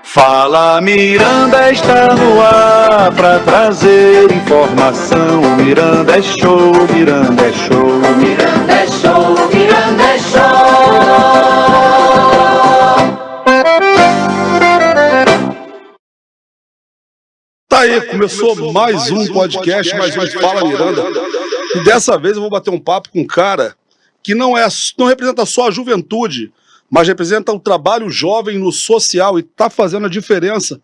Fala Miranda, está no ar pra trazer informação. Miranda é show, Miranda é show, Miranda é show, Miranda é show. Tá aí, começou mais um podcast, mais um Fala Miranda. E dessa vez eu vou bater um papo com um cara que não representa só a juventude, mas representa o trabalho jovem no social e está fazendo a diferença,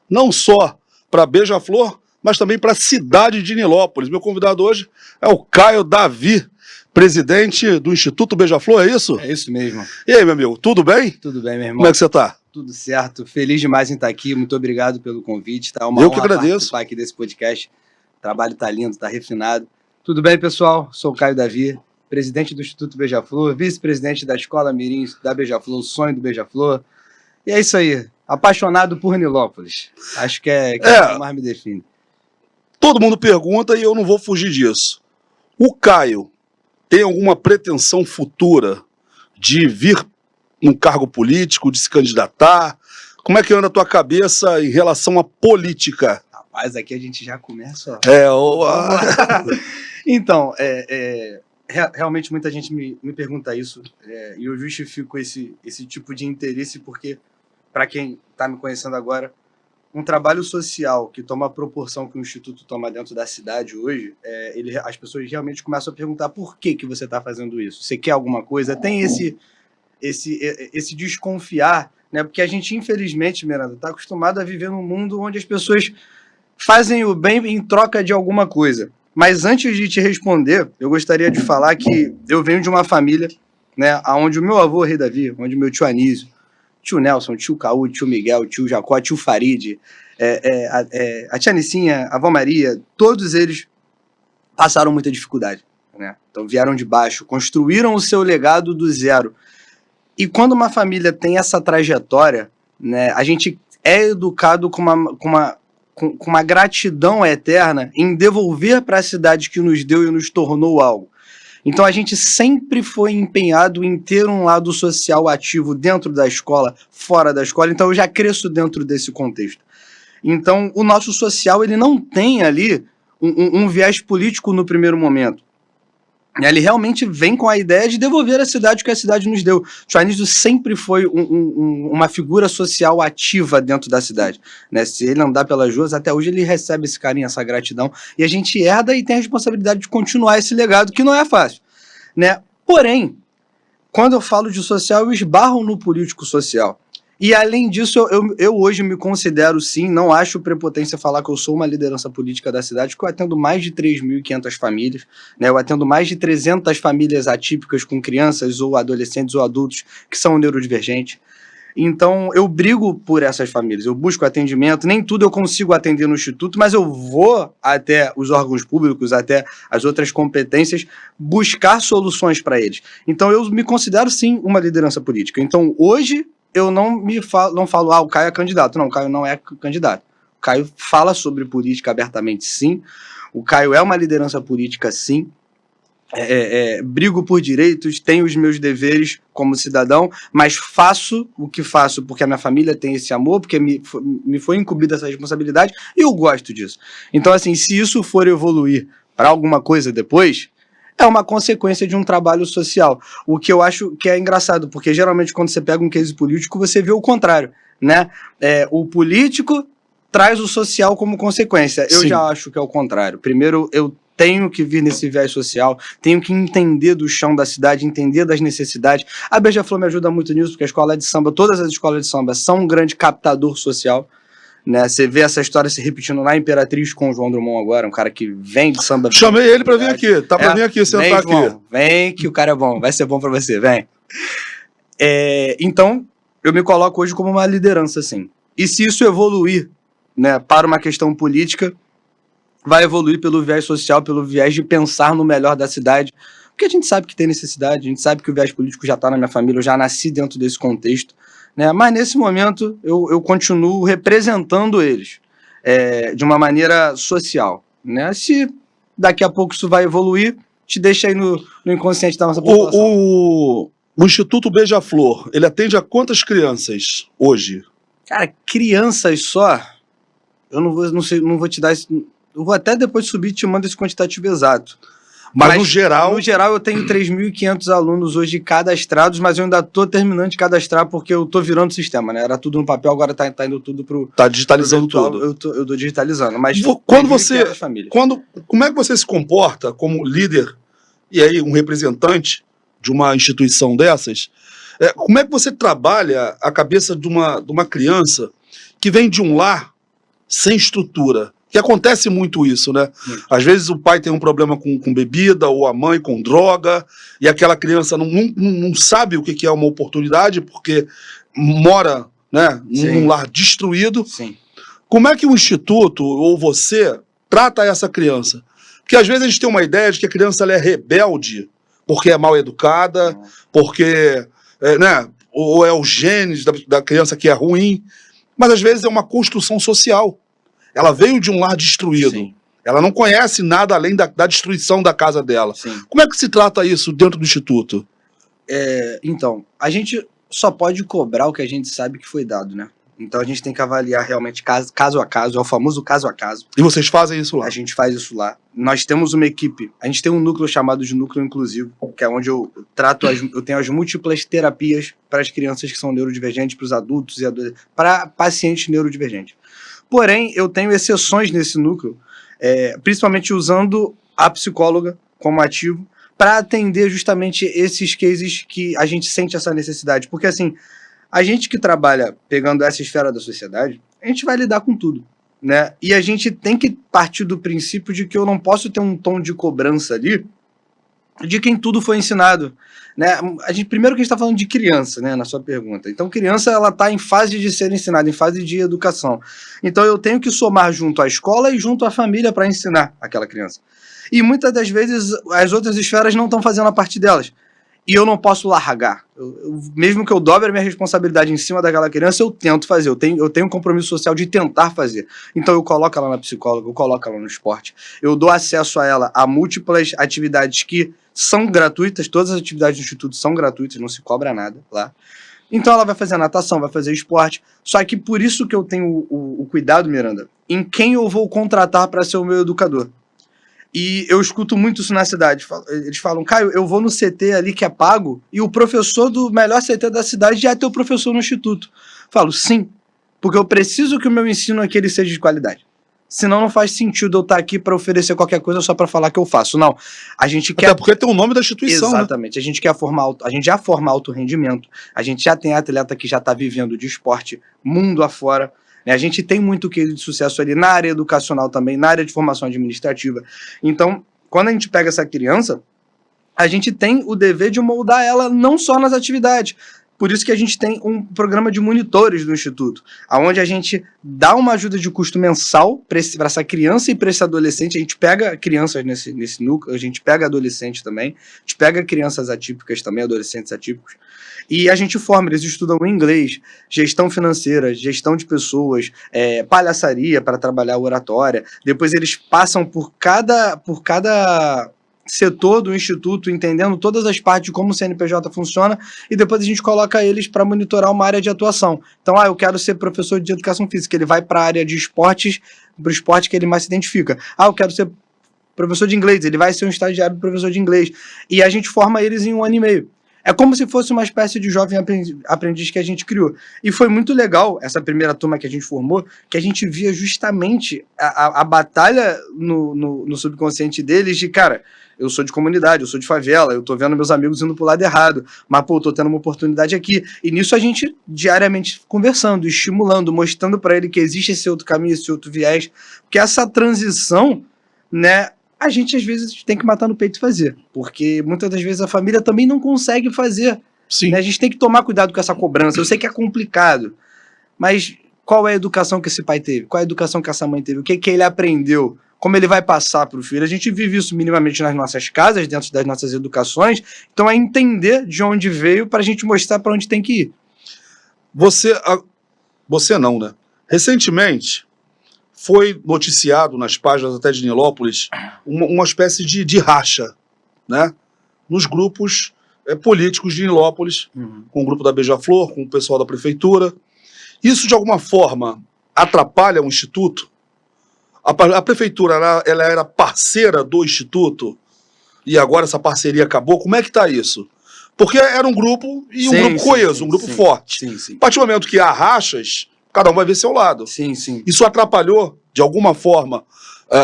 não só para Beija-Flor, mas também para a cidade de Nilópolis. Meu convidado hoje é o Caio Davi, presidente do Instituto Beija-Flor, é isso? É isso mesmo. E aí, meu amigo, tudo bem? Tudo bem, meu irmão. Como é que você está? Tudo certo. Feliz demais em estar aqui. Muito obrigado pelo convite. Tá uma Eu honra que agradeço. Participar aqui desse podcast. O trabalho tá lindo, tá refinado. Tudo bem, pessoal? Sou o Caio Davi, presidente do Instituto Beija-Flor, vice-presidente da Escola Mirim da Beija-Flor, o sonho do Beija-Flor. E é isso aí. Apaixonado por Nilópolis. Acho que é o que mais me define. Todo mundo pergunta e eu não vou fugir disso. O Caio tem alguma pretensão futura de vir num cargo político, de se candidatar? Como é que anda a tua cabeça em relação à política? Rapaz, aqui a gente já começa... Então, realmente muita gente me pergunta isso, e eu justifico esse tipo de interesse porque, para quem está me conhecendo agora, um trabalho social que toma a proporção que o Instituto toma dentro da cidade hoje, as pessoas realmente começam a perguntar por que você está fazendo isso? Você quer alguma coisa? Tem esse desconfiar, né? Porque a gente, infelizmente, Miranda, está acostumado a viver num mundo onde as pessoas fazem o bem em troca de alguma coisa. Mas antes de te responder, eu gostaria de falar que eu venho de uma família, né, onde o meu avô, Rei Davi, onde meu tio Anísio, tio Nelson, tio Caú, tio Miguel, tio Jacó, tio Farid, a tia Nicinha, a avó Maria, todos eles passaram muita dificuldade, né? Então vieram de baixo, construíram o seu legado do zero. E quando uma família tem essa trajetória, né, a gente é educado com uma gratidão eterna em devolver para a cidade que nos deu e nos tornou algo. Então a gente sempre foi empenhado em ter um lado social ativo dentro da escola, fora da escola, então eu já cresço dentro desse contexto. Então o nosso social ele não tem ali um viés político no primeiro momento. Ele realmente vem com a ideia de devolver a cidade que a cidade nos deu. O tio Anísio sempre foi uma figura social ativa dentro da cidade, né? Se ele andar pelas ruas, até hoje ele recebe esse carinho, essa gratidão, e a gente herda e tem a responsabilidade de continuar esse legado, que não é fácil, né? Porém, quando eu falo de social, eu esbarro no político social. E além disso, eu hoje me considero, sim, não acho prepotência falar que eu sou uma liderança política da cidade, porque eu atendo mais de 3.500 famílias, né? Eu atendo mais de 300 famílias atípicas com crianças ou adolescentes ou adultos que são neurodivergentes. Então, eu brigo por essas famílias, eu busco atendimento, nem tudo eu consigo atender no Instituto, mas eu vou até os órgãos públicos, até as outras competências, buscar soluções para eles. Então, eu me considero, sim, uma liderança política. Então, hoje... eu não falo, o Caio é candidato. Não, o Caio não é candidato. O Caio fala sobre política abertamente, sim. O Caio é uma liderança política, sim. Brigo por direitos, tenho os meus deveres como cidadão, mas faço o que faço porque a minha família tem esse amor, porque me foi incumbida essa responsabilidade e eu gosto disso. Então, assim, se isso for evoluir para alguma coisa depois... é uma consequência de um trabalho social. O que eu acho que é engraçado, porque geralmente quando você pega um case político, você vê o contrário, né? O político traz o social como consequência. Eu já acho que é o contrário. Primeiro, eu tenho que vir nesse viés social, tenho que entender do chão da cidade, entender das necessidades. A Beija-Flor me ajuda muito nisso, porque a escola de samba, todas as escolas de samba são um grande captador social, né? Você vê essa história se repetindo na Imperatriz com o João Drummond agora, um cara que vem de samba. Chamei ele para vir aqui, tá para vir aqui, sentar vem, João, aqui. Vem que o cara é bom, vai ser bom para você, vem. Então, eu me coloco hoje como uma liderança, assim. E se isso evoluir, né, para uma questão política, vai evoluir pelo viés social, pelo viés de pensar no melhor da cidade, porque a gente sabe que tem necessidade, a gente sabe que o viés político já está na minha família, eu já nasci dentro desse contexto, né? Mas nesse momento eu continuo representando eles de uma maneira social, né? Se daqui a pouco isso vai evoluir, te deixa aí no inconsciente da nossa população. O Instituto Beija-Flor, ele atende a quantas crianças hoje? Cara, crianças só, eu não vou te dar esse, eu vou até depois subir e te mando esse quantitativo exato. Mas no geral... No geral, eu tenho 3.500 alunos hoje cadastrados, mas eu ainda estou terminando de cadastrar porque eu estou virando o sistema, né? Era tudo no papel, agora tá indo tudo pro... Tá digitalizando pro virtual. tudo. Eu tô digitalizando, mas... Quando você... Como é que você se comporta como líder e aí um representante de uma instituição dessas? Como é que você trabalha a cabeça de uma criança que vem de um lar sem estrutura? Que acontece muito isso, né? Às vezes o pai tem um problema com bebida, ou a mãe com droga, e aquela criança não sabe o que é uma oportunidade, porque mora, né, num lar destruído. Sim. Como é que o Instituto, ou você, trata essa criança? Porque às vezes a gente tem uma ideia de que a criança ela é rebelde, porque é mal educada, porque, né, ou é o genes da criança que é ruim, mas às vezes é uma construção social. Ela veio de um lar destruído. Sim. Ela não conhece nada além da destruição da casa dela. Sim. Como é que se trata isso dentro do Instituto? Então, a gente só pode cobrar o que a gente sabe que foi dado, né? Então a gente tem que avaliar realmente caso a caso, é o famoso caso a caso. E vocês fazem isso lá? A gente faz isso lá. Nós temos uma equipe, a gente tem um núcleo chamado de núcleo inclusivo, que é onde eu trato, eu tenho as múltiplas terapias para as crianças que são neurodivergentes, para os adultos e adolescentes, para pacientes neurodivergentes. Porém, eu tenho exceções nesse núcleo, principalmente usando a psicóloga como ativo, para atender justamente esses cases que a gente sente essa necessidade. Porque, assim, a gente que trabalha pegando essa esfera da sociedade, a gente vai lidar com tudo, né? E a gente tem que partir do princípio de que eu não posso ter um tom de cobrança ali de quem tudo foi ensinado, né? Primeiro que a gente está falando de criança, né, na sua pergunta. Então, criança, ela está em fase de ser ensinada, em fase de educação. Então, eu tenho que somar junto à escola e junto à família para ensinar aquela criança. E muitas das vezes, as outras esferas não estão fazendo a parte delas. E eu não posso largar. Mesmo que eu dobre a minha responsabilidade em cima daquela criança, eu tento fazer. Eu tenho um compromisso social de tentar fazer. Então eu coloco ela na psicóloga, eu coloco ela no esporte. Eu dou acesso a ela a múltiplas atividades que são gratuitas. Todas as atividades do Instituto são gratuitas, não se cobra nada lá. Então ela vai fazer natação, vai fazer esporte. Só que por isso que eu tenho o cuidado, Miranda, em quem eu vou contratar para ser o meu educador. E eu escuto muito isso na cidade. Eles falam, Caio, eu vou no CT ali que é pago e o professor do melhor CT da cidade já é teu professor no instituto. Falo, sim, porque eu preciso que o meu ensino aqui ele seja de qualidade. Senão não faz sentido eu estar aqui para oferecer qualquer coisa só para falar que eu faço. Não, a gente quer... Até porque tem o nome da instituição, Exatamente, né? A gente quer formar, a gente já forma alto rendimento, a gente já tem atleta que já está vivendo de esporte mundo afora. A gente tem muito case de sucesso ali na área educacional também, na área de formação administrativa. Então, quando a gente pega essa criança, a gente tem o dever de moldar ela não só nas atividades. Por isso que a gente tem um programa de monitores do Instituto, onde a gente dá uma ajuda de custo mensal para essa criança e para esse adolescente. A gente pega crianças nesse núcleo, a gente pega adolescentes também, a gente pega crianças atípicas também, adolescentes atípicos. E a gente forma, eles estudam inglês, gestão financeira, gestão de pessoas, palhaçaria para trabalhar a oratória. Depois eles passam por cada setor do Instituto, entendendo todas as partes de como o CNPJ funciona, e depois a gente coloca eles para monitorar uma área de atuação. Então, eu quero ser professor de educação física, ele vai para a área de esportes, para o esporte que ele mais se identifica. Eu quero ser professor de inglês, ele vai ser um estagiário do professor de inglês. E a gente forma eles em 1 ano e meio. É como se fosse uma espécie de jovem aprendiz que a gente criou. E foi muito legal, essa primeira turma que a gente formou, que a gente via justamente a batalha no subconsciente deles de, cara, eu sou de comunidade, eu sou de favela, eu tô vendo meus amigos indo pro lado errado, mas, pô, eu tô tendo uma oportunidade aqui. E nisso a gente diariamente conversando, estimulando, mostrando para ele que existe esse outro caminho, esse outro viés, porque essa transição, né, a gente às vezes tem que matar no peito e fazer, porque muitas das vezes a família também não consegue fazer. Sim. Né? A gente tem que tomar cuidado com essa cobrança. Eu sei que é complicado, mas qual é a educação que esse pai teve? Qual é a educação que essa mãe teve? O que ele aprendeu? Como ele vai passar para o filho? A gente vive isso minimamente nas nossas casas, dentro das nossas educações, então é entender de onde veio para a gente mostrar para onde tem que ir. Você não, né? Recentemente foi noticiado nas páginas até de Nilópolis uma espécie de racha, né, nos grupos políticos de Nilópolis, com o grupo da Beija-Flor, com o pessoal da prefeitura. Isso, de alguma forma, atrapalha o Instituto? A prefeitura ela era parceira do Instituto e agora essa parceria acabou? Como é que está isso? Porque era um grupo e um grupo coeso, um grupo forte. A partir do momento que há rachas, cada um vai ver seu lado. Isso atrapalhou, de alguma forma,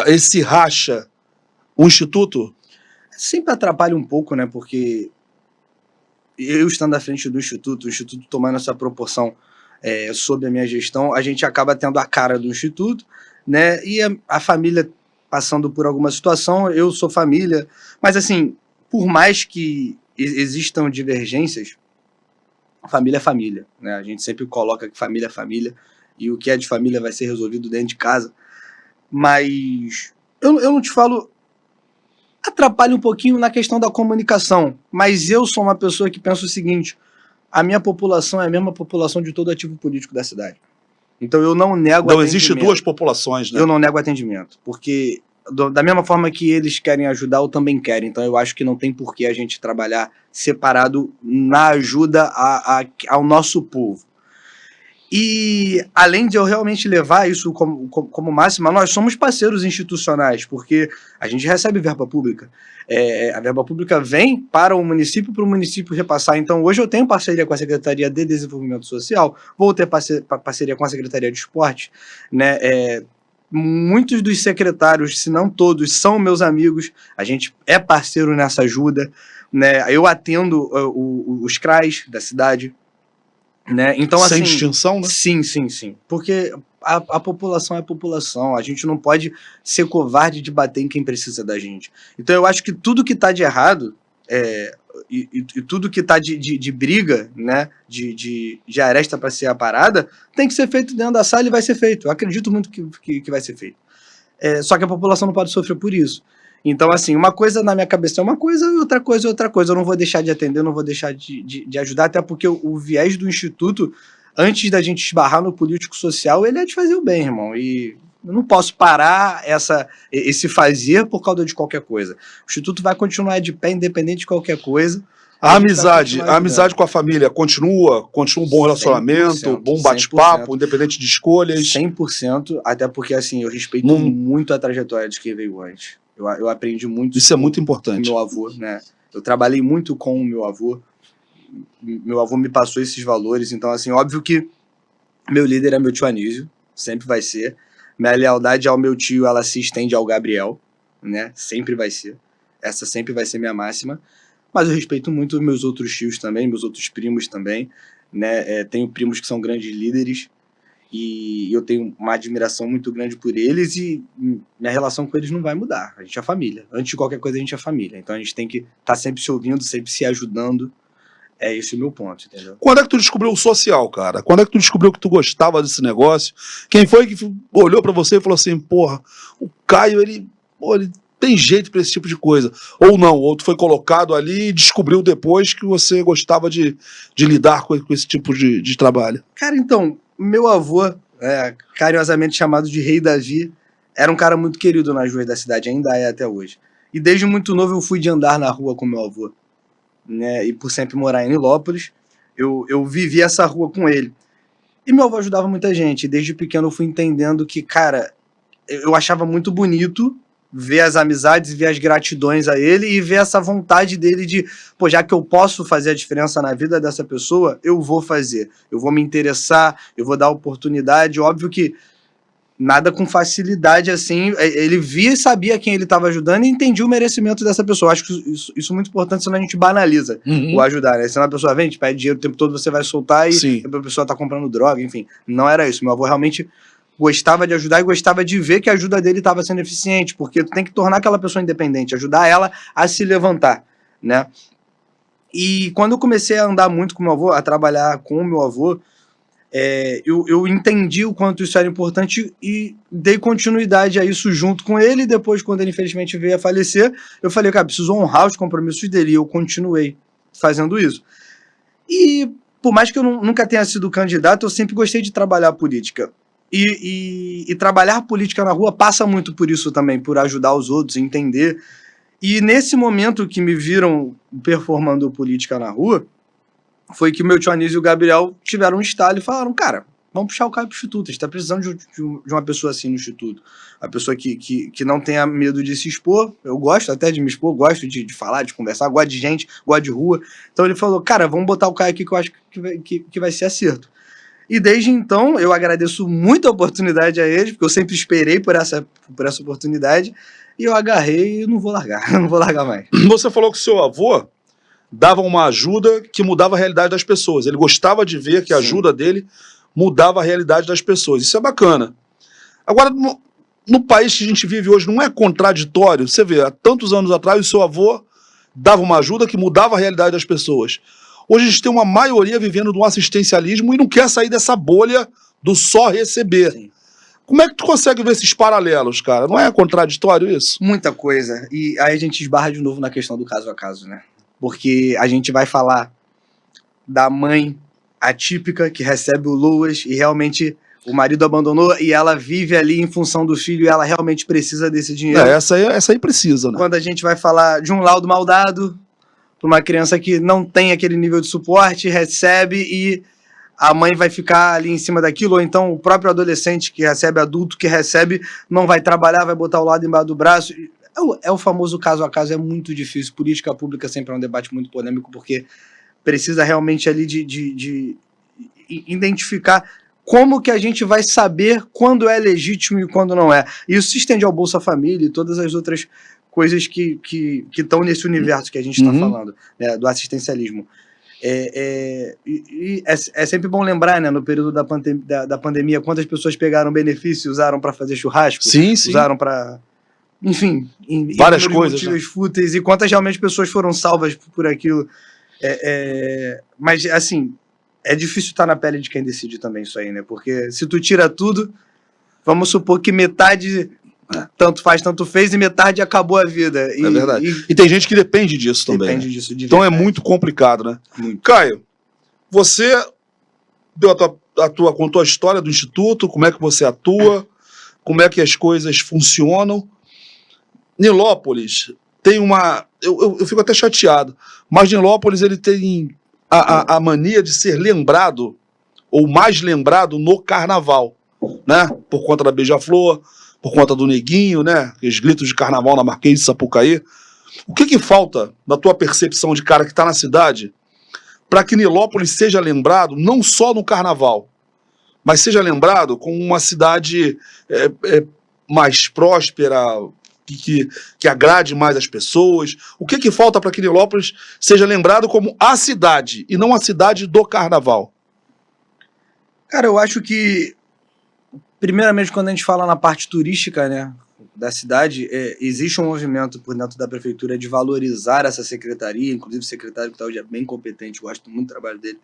esse racha, o Instituto? Sempre atrapalha um pouco, né? Porque eu estando à frente do Instituto, o Instituto tomando essa proporção sob a minha gestão, a gente acaba tendo a cara do Instituto, né? E a família passando por alguma situação, eu sou família. Mas, assim, por mais que existam divergências, família é família, né? A gente sempre coloca que família é família e o que é de família vai ser resolvido dentro de casa. Mas eu não te falo... Atrapalha um pouquinho na questão da comunicação, mas eu sou uma pessoa que pensa o seguinte: a minha população é a mesma população de todo ativo político da cidade. Então eu não nego atendimento. Não existe duas populações, né? Eu não nego atendimento, porque da mesma forma que eles querem ajudar, eu também quero. Então eu acho que não tem por que a gente trabalhar separado na ajuda ao nosso povo. E além de eu realmente levar isso como máxima, nós somos parceiros institucionais, porque a gente recebe verba pública. A verba pública vem para o município repassar. Então hoje eu tenho parceria com a Secretaria de Desenvolvimento Social, vou ter parceria com a Secretaria de Esporte, né? Muitos dos secretários, se não todos, são meus amigos, a gente é parceiro nessa ajuda, né? Eu atendo os CRAs da cidade, né? Então, sem assim, distinção, né? Sim. Porque a população é a população. A gente não pode ser covarde de bater em quem precisa da gente. Então eu acho que tudo que está de errado e tudo que está de briga, né? De aresta para ser aparada, tem que ser feito dentro da sala e vai ser feito. Eu acredito muito que vai ser feito. Só que a população não pode sofrer por isso. Então, assim, uma coisa na minha cabeça é uma coisa e outra coisa é outra coisa. Eu não vou deixar de atender, eu não vou deixar de ajudar, até porque o viés do Instituto, antes da gente esbarrar no político social, ele é de fazer o bem, irmão. E eu não posso parar esse fazer por causa de qualquer coisa. O Instituto vai continuar de pé, independente de qualquer coisa. A amizade com a família continua um bom relacionamento, bom bate-papo, independente de escolhas? 100%, até porque, assim, eu respeito muito a trajetória de quem veio antes. Eu aprendi muito. Isso é muito importante. Com meu avô, né? Eu trabalhei muito com o meu avô. Meu avô me passou esses valores. Então, assim, óbvio que meu líder é meu tio Anísio. Sempre vai ser. Minha lealdade ao meu tio, ela se estende ao Gabriel, né? Sempre vai ser. Essa sempre vai ser minha máxima. Mas eu respeito muito meus outros tios também, meus outros primos também, né? Tenho primos que são grandes líderes. E eu tenho uma admiração muito grande por eles e minha relação com eles não vai mudar. A gente é família. Antes de qualquer coisa, a gente é família. Então a gente tem que estar sempre se ouvindo, sempre se ajudando. É esse o meu ponto, entendeu? Quando é que tu descobriu o social, cara? Quando é que tu descobriu que tu gostava desse negócio? Quem foi que olhou pra você e falou assim, porra, o Caio, ele tem jeito pra esse tipo de coisa? Ou não, ou tu foi colocado ali e descobriu depois que você gostava de lidar com esse tipo de trabalho? Cara, então... Meu avô, carinhosamente chamado de Rei Davi, era um cara muito querido nas ruas da cidade, ainda é até hoje. E desde muito novo eu fui de andar na rua com meu avô, né? E por sempre morar em Nilópolis, eu vivi essa rua com ele. E meu avô ajudava muita gente. Desde pequeno eu fui entendendo que, cara, eu achava muito bonito ver as amizades e ver as gratidões a ele e ver essa vontade dele de, pô, já que eu posso fazer a diferença na vida dessa pessoa, eu vou fazer. Eu vou me interessar, eu vou dar oportunidade. Óbvio que nada com facilidade assim. Ele via e sabia quem ele estava ajudando e entendia o merecimento dessa pessoa. Acho que isso é muito importante, senão a gente banaliza o ajudar, né? Senão a pessoa vem, te pede dinheiro o tempo todo, você vai soltar e a pessoa tá comprando droga, enfim. Não era isso. Meu avô realmente gostava de ajudar e gostava de ver que a ajuda dele estava sendo eficiente, porque tu tem que tornar aquela pessoa independente, ajudar ela a se levantar, né? E quando eu comecei a andar muito com meu avô, a trabalhar com o meu avô, eu entendi o quanto isso era importante e dei continuidade a isso junto com ele. E depois, quando ele infelizmente veio a falecer, eu falei, cara, preciso honrar os compromissos dele, e eu continuei fazendo isso. E por mais que eu nunca tenha sido candidato, eu sempre gostei de trabalhar política. E trabalhar política na rua passa muito por isso também, por ajudar os outros, entender. E nesse momento que me viram performando política na rua, foi que o meu tio Anísio e o Gabriel tiveram um estalo e falaram, cara, vamos puxar o Caio pro Instituto, a gente tá precisando de uma pessoa assim no Instituto. Uma pessoa que não tenha medo de se expor. Eu gosto até de me expor, gosto de falar, de conversar, gosto de gente, gosto de rua. Então ele falou, cara, vamos botar o Caio aqui que eu acho que vai ser acerto. E desde então, eu agradeço muito a oportunidade a eles, porque eu sempre esperei por essa oportunidade, e eu agarrei e não vou largar, não vou largar mais. Você falou que o seu avô dava uma ajuda que mudava a realidade das pessoas. Ele gostava de ver que a ajuda dele mudava a realidade das pessoas. Isso é bacana. Agora, no país que a gente vive hoje, não é contraditório? Você vê, há tantos anos atrás, o seu avô dava uma ajuda que mudava a realidade das pessoas. Hoje a gente tem uma maioria vivendo de um assistencialismo e não quer sair dessa bolha do só receber. Sim. Como é que tu consegue ver esses paralelos, cara? Não é contraditório isso? Muita coisa. E aí a gente esbarra de novo na questão do caso a caso, né? Porque a gente vai falar da mãe atípica que recebe o Luas e realmente o marido abandonou e ela vive ali em função do filho e ela realmente precisa desse dinheiro. Essa aí precisa, né? Quando a gente vai falar de um laudo mal dado para uma criança que não tem aquele nível de suporte, recebe e a mãe vai ficar ali em cima daquilo, ou então o próprio adolescente que recebe, adulto que recebe, não vai trabalhar, vai botar o lado embaixo do braço. É o famoso caso a caso, é muito difícil. Política pública sempre é um debate muito polêmico, porque precisa realmente ali de identificar como que a gente vai saber quando é legítimo e quando não é. Isso se estende ao Bolsa Família e todas as outras coisas que estão nesse universo que a gente está falando, né, do assistencialismo. É sempre bom lembrar, né, no período da pandemia, quantas pessoas pegaram benefício e usaram para fazer churrasco, usaram para, enfim, várias coisas, motivos fúteis, e quantas realmente pessoas foram salvas por aquilo. Mas, assim, é difícil estar na pele de quem decide também isso aí, né? Porque se tu tira tudo, vamos supor que metade tanto faz, tanto fez, e metade acabou a vida. É verdade. E tem gente que depende disso também. Depende disso. Então é muito complicado, né? Muito. Caio, você contou a história do Instituto, como é que você atua, como é que as coisas funcionam. Nilópolis tem uma... Eu fico até chateado, mas Nilópolis ele tem a mania de ser lembrado, ou mais lembrado, no carnaval, né? Por conta da Beija-Flor, por conta do Neguinho, né? Aqueles gritos de carnaval na Marquês de Sapucaí. O que falta, na tua percepção de cara que está na cidade, para que Nilópolis seja lembrado não só no carnaval, mas seja lembrado como uma cidade mais próspera, que agrade mais as pessoas? O que falta para que Nilópolis seja lembrado como a cidade, e não a cidade do carnaval? Cara, eu acho que, primeiramente, quando a gente fala na parte turística, né, da cidade, existe um movimento por dentro da prefeitura de valorizar essa secretaria, inclusive o secretário que está hoje é bem competente, gosto muito do trabalho dele.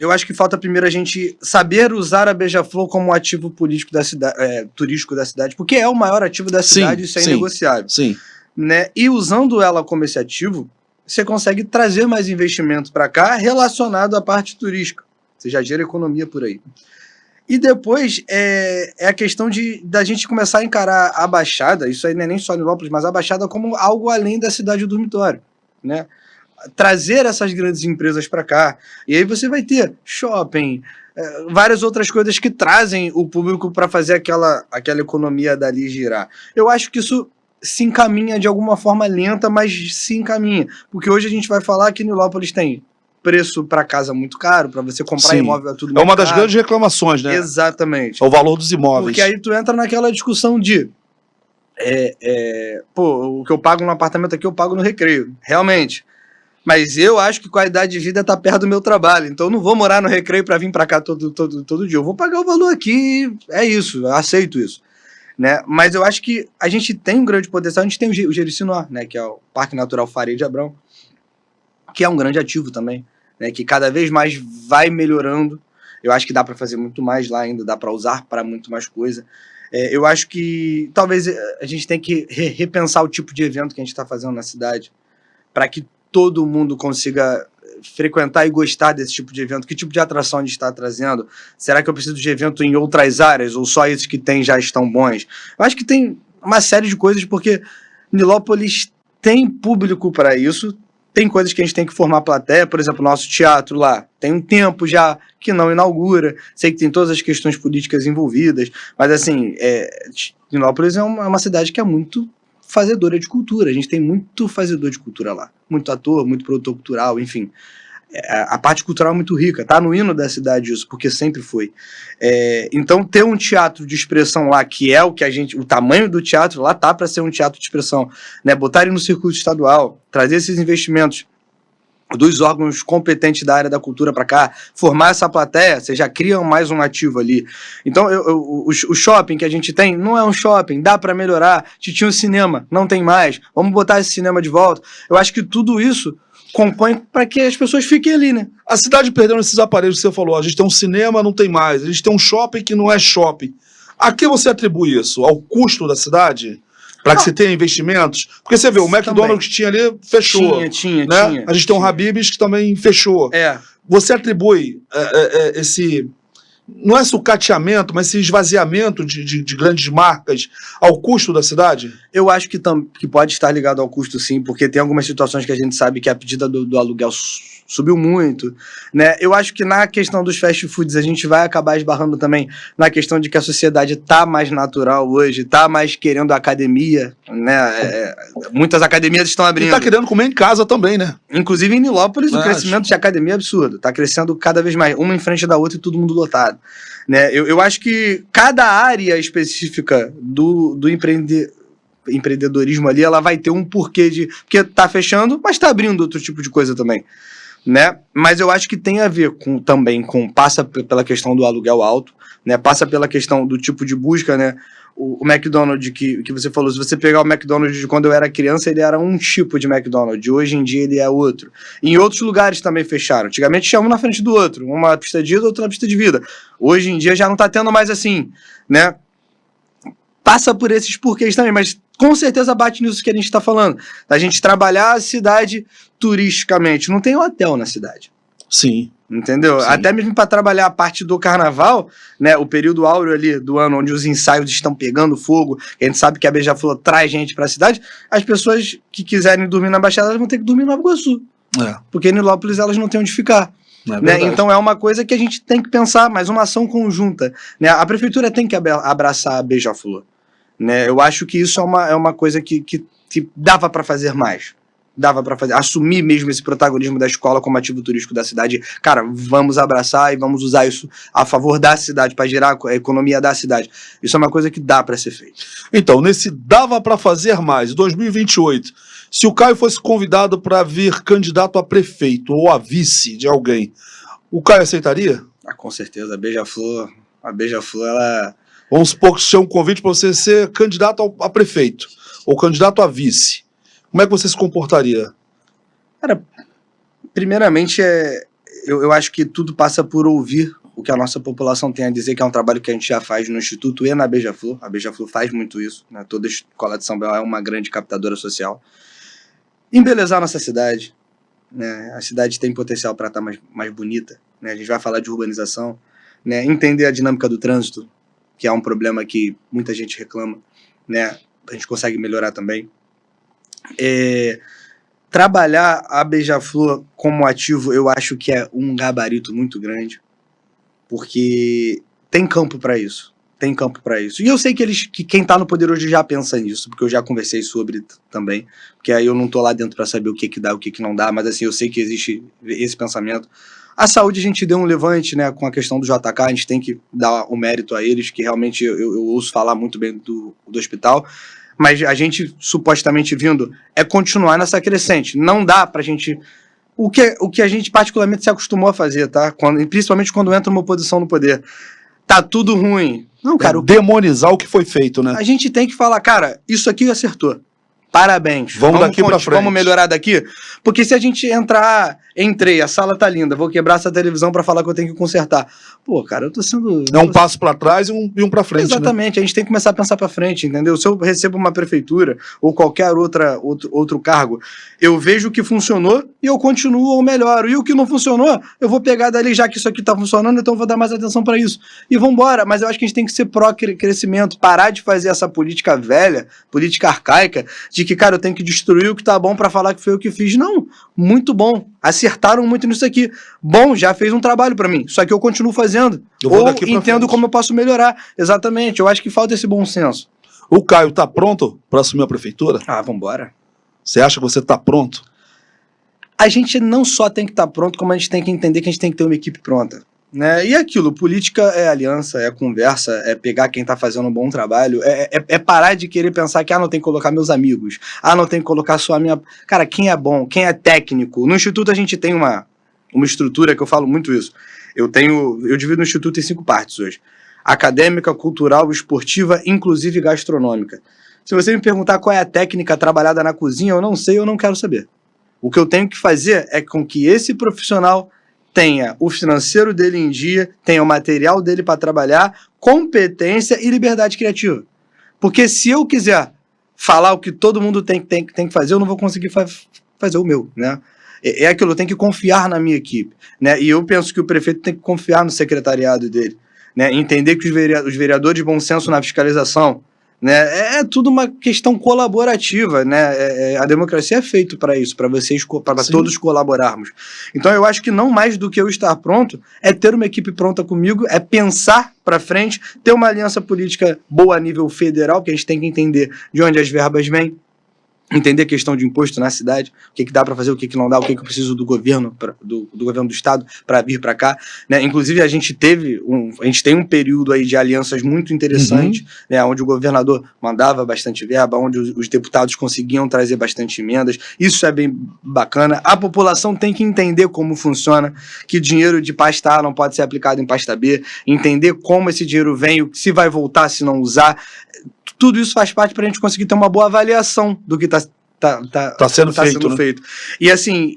Eu acho que falta primeiro a gente saber usar a Beija-Flor como um ativo político da cidade, turístico da cidade, porque é o maior ativo da cidade, isso é inegociável. Sim. Né? E usando ela como esse ativo, você consegue trazer mais investimento para cá relacionado à parte turística. Você já gera economia por aí. E depois é a questão da gente começar a encarar a Baixada, isso aí não é nem só Nilópolis, mas a Baixada como algo além da cidade do dormitório, né? Trazer essas grandes empresas para cá. E aí você vai ter shopping, várias outras coisas que trazem o público para fazer aquela economia dali girar. Eu acho que isso se encaminha de alguma forma lenta, mas se encaminha. Porque hoje a gente vai falar que Nilópolis tem preço para casa muito caro, para você comprar imóvel é tudo muito caro. É uma das caro. grandes reclamações, né? Exatamente. É o valor dos imóveis. Porque aí tu entra naquela discussão de o que eu pago no apartamento aqui, eu pago no Recreio. Realmente. Mas eu acho que qualidade de vida tá perto do meu trabalho. Então eu não vou morar no Recreio para vir para cá todo dia. Eu vou pagar o valor aqui, é isso, eu aceito isso. Né? Mas eu acho que a gente tem um grande potencial. A gente tem o Jericinó, né, que é o Parque Natural Faria de Abrão, que é um grande ativo também, né, que cada vez mais vai melhorando. Eu acho que dá para fazer muito mais lá ainda, dá para usar para muito mais coisa. Eu acho que talvez a gente tenha que repensar o tipo de evento que a gente está fazendo na cidade, para que todo mundo consiga frequentar e gostar desse tipo de evento. Que tipo de atração a gente está trazendo? Será que eu preciso de evento em outras áreas, ou só esses que tem já estão bons? Eu acho que tem uma série de coisas, porque Nilópolis tem público para isso, tem coisas que a gente tem que formar plateia, por exemplo, nosso teatro lá tem um tempo já que não inaugura, sei que tem todas as questões políticas envolvidas, mas assim, Nilópolis é uma cidade que é muito fazedora de cultura, a gente tem muito fazedor de cultura lá, muito ator, muito produtor cultural, enfim. A parte cultural é muito rica, tá no hino da cidade isso, porque sempre foi. Então ter um teatro de expressão lá, que é o tamanho do teatro lá tá para ser um teatro de expressão, né? Botar ele no circuito estadual, trazer esses investimentos dos órgãos competentes da área da cultura para cá, formar essa plateia, você já cria mais um ativo ali. Então o shopping que a gente tem não é um shopping, dá para melhorar. A gente tinha um cinema, não tem mais, vamos botar esse cinema de volta. Eu acho que tudo isso compõe para que as pessoas fiquem ali, né? A cidade perdeu esses aparelhos que você falou. A gente tem um cinema, não tem mais. A gente tem um shopping que não é shopping. A que você atribui isso? Ao custo da cidade? Para que você tenha investimentos? Porque você vê, o McDonald's que tinha ali fechou. Tinha. A gente tem um Habib's que também fechou. Você atribui esse... Não é sucateamento, mas esse esvaziamento de grandes marcas ao custo da cidade? Eu acho que pode estar ligado ao custo, sim, porque tem algumas situações que a gente sabe que a pedida do aluguel subiu muito, né? Eu acho que na questão dos fast foods a gente vai acabar esbarrando também na questão de que a sociedade tá mais natural hoje, tá mais querendo academia, né? Muitas academias estão abrindo. E tá querendo comer em casa também, né? Inclusive em Nilópolis o crescimento de academia é absurdo, tá crescendo cada vez mais, uma em frente da outra e todo mundo lotado, né? Eu acho que cada área específica do empreendedorismo ali, ela vai ter um porquê porque tá fechando, mas tá abrindo outro tipo de coisa também, né? Mas eu acho que tem a ver também com passa pela questão do aluguel alto, né? Passa pela questão do tipo de busca, né? O McDonald's que você falou, se você pegar o McDonald's de quando eu era criança, ele era um tipo de McDonald's, hoje em dia ele é outro. Em outros lugares também fecharam. Antigamente tinha um na frente do outro, uma na pista de ida, outra na pista de vida. Hoje em dia já não tá tendo mais assim, né? Passa por esses porquês também, mas com certeza bate nisso que a gente está falando. Da gente trabalhar a cidade turisticamente. Não tem hotel na cidade. Sim. Entendeu? Sim. Até mesmo para trabalhar a parte do carnaval, né? O período áureo ali do ano, onde os ensaios estão pegando fogo, a gente sabe que a Beija-Flor traz gente para a cidade, as pessoas que quiserem dormir na Baixada, elas vão ter que dormir no Nova Iguaçu. Porque em Nilópolis elas não têm onde ficar. Né? Então é uma coisa que a gente tem que pensar, mas uma ação conjunta, né? A prefeitura tem que abraçar a Beija-Flor. Né? Eu acho que isso é uma coisa que dava para fazer mais. Dava para fazer, assumir mesmo esse protagonismo da escola como ativo turístico da cidade. Cara, vamos abraçar e vamos usar isso a favor da cidade, para gerar a economia da cidade. Isso é uma coisa que dá para ser feito. Então, nesse dava para fazer mais, 2028, se o Caio fosse convidado para vir candidato a prefeito ou a vice de alguém, o Caio aceitaria? Com certeza, a Beija-Flor, ela... Vamos supor que seja um convite para você ser candidato a prefeito ou candidato a vice. Como é que você se comportaria? Cara, primeiramente, eu acho que tudo passa por ouvir o que a nossa população tem a dizer, que é um trabalho que a gente já faz no Instituto e na Beija-Flor. A Beija-Flor faz muito isso, né? Toda a escola de São Bel é uma grande captadora social. Embelezar a nossa cidade, né? A cidade tem potencial para estar mais bonita, né? A gente vai falar de urbanização, né? Entender a dinâmica do trânsito, que é um problema que muita gente reclama, né? A gente consegue melhorar também. Trabalhar a Beija-Flor como ativo, eu acho que é um gabarito muito grande, porque tem campo para isso. Tem campo para isso. E eu sei que quem tá no poder hoje já pensa nisso, porque eu já conversei sobre também, porque aí eu não tô lá dentro para saber o que dá, o que não dá, mas assim, eu sei que existe esse pensamento. A saúde a gente deu um levante, né, com a questão do JK, a gente tem que dar o mérito a eles, que realmente eu ouço falar muito bem do hospital, mas a gente supostamente vindo é continuar nessa crescente. Não dá pra gente... O que a gente particularmente se acostumou a fazer, tá? Principalmente quando entra uma oposição no poder. Tá tudo ruim. Não, cara... demonizar o que foi feito, né? A gente tem que falar, cara, isso aqui acertou. Parabéns. Vamos daqui pra frente. Vamos melhorar daqui? Porque se a gente entrar, entrei, a sala tá linda, vou quebrar essa televisão pra falar que eu tenho que consertar. Pô, cara, eu tô sendo... É um passo pra trás e um pra frente, Exatamente, né? a gente tem que começar a pensar pra frente, entendeu? Se eu recebo uma prefeitura ou qualquer outro cargo, eu vejo o que funcionou e eu continuo ou melhoro. E o que não funcionou, eu vou pegar dali, já que isso aqui tá funcionando, então eu vou dar mais atenção pra isso. E vambora, mas eu acho que a gente tem que ser pró-crescimento, parar de fazer essa política velha, política arcaica, de que, cara, eu tenho que destruir o que tá bom pra falar que foi eu que fiz. Não, muito bom. Acertaram muito nisso aqui. Bom, já fez um trabalho pra mim. Só que eu continuo fazendo. Ou entendo como eu posso melhorar. Exatamente. Eu acho que falta esse bom senso. O Caio tá pronto pra assumir a prefeitura? Ah, vambora. Você acha que você tá pronto? A gente não só tem que estar pronto, como a gente tem que entender que a gente tem que ter uma equipe pronta. Né? E aquilo, política é aliança, é conversa, é pegar quem tá fazendo um bom trabalho, é parar de querer pensar que, não tem que colocar meus amigos, não tem que colocar só a minha... Cara, quem é bom, quem é técnico? No Instituto a gente tem uma estrutura que eu falo muito isso. Eu divido o Instituto em 5 partes hoje. Acadêmica, cultural, esportiva, inclusive gastronômica. Se você me perguntar qual é a técnica trabalhada na cozinha, eu não sei, eu não quero saber. O que eu tenho que fazer é com que esse profissional tenha o financeiro dele em dia, tenha o material dele para trabalhar, competência e liberdade criativa. Porque se eu quiser falar o que todo mundo tem que fazer, eu não vou conseguir fazer o meu, né? É aquilo, eu tenho que confiar na minha equipe, né? E eu penso que o prefeito tem que confiar no secretariado dele, né? Entender que os vereadores bom senso na fiscalização, né? É tudo uma questão colaborativa, né? A democracia é feita para isso, para todos colaborarmos. Então eu acho que não mais do que eu estar pronto é ter uma equipe pronta comigo, é pensar para frente, ter uma aliança política boa a nível federal, que a gente tem que entender de onde as verbas vêm, entender a questão de imposto na cidade, o que dá para fazer, o que não dá, o que eu preciso do governo, do governo do estado para vir para cá, né? Inclusive a gente tem um período aí de alianças muito interessante, né? Onde o governador mandava bastante verba, onde os deputados conseguiam trazer bastante emendas, isso é bem bacana. A população tem que entender como funciona, que dinheiro de pasta A não pode ser aplicado em pasta B, entender como esse dinheiro vem, se vai voltar, se não usar. Tudo isso faz parte para a gente conseguir ter uma boa avaliação do que está sendo feito. E assim,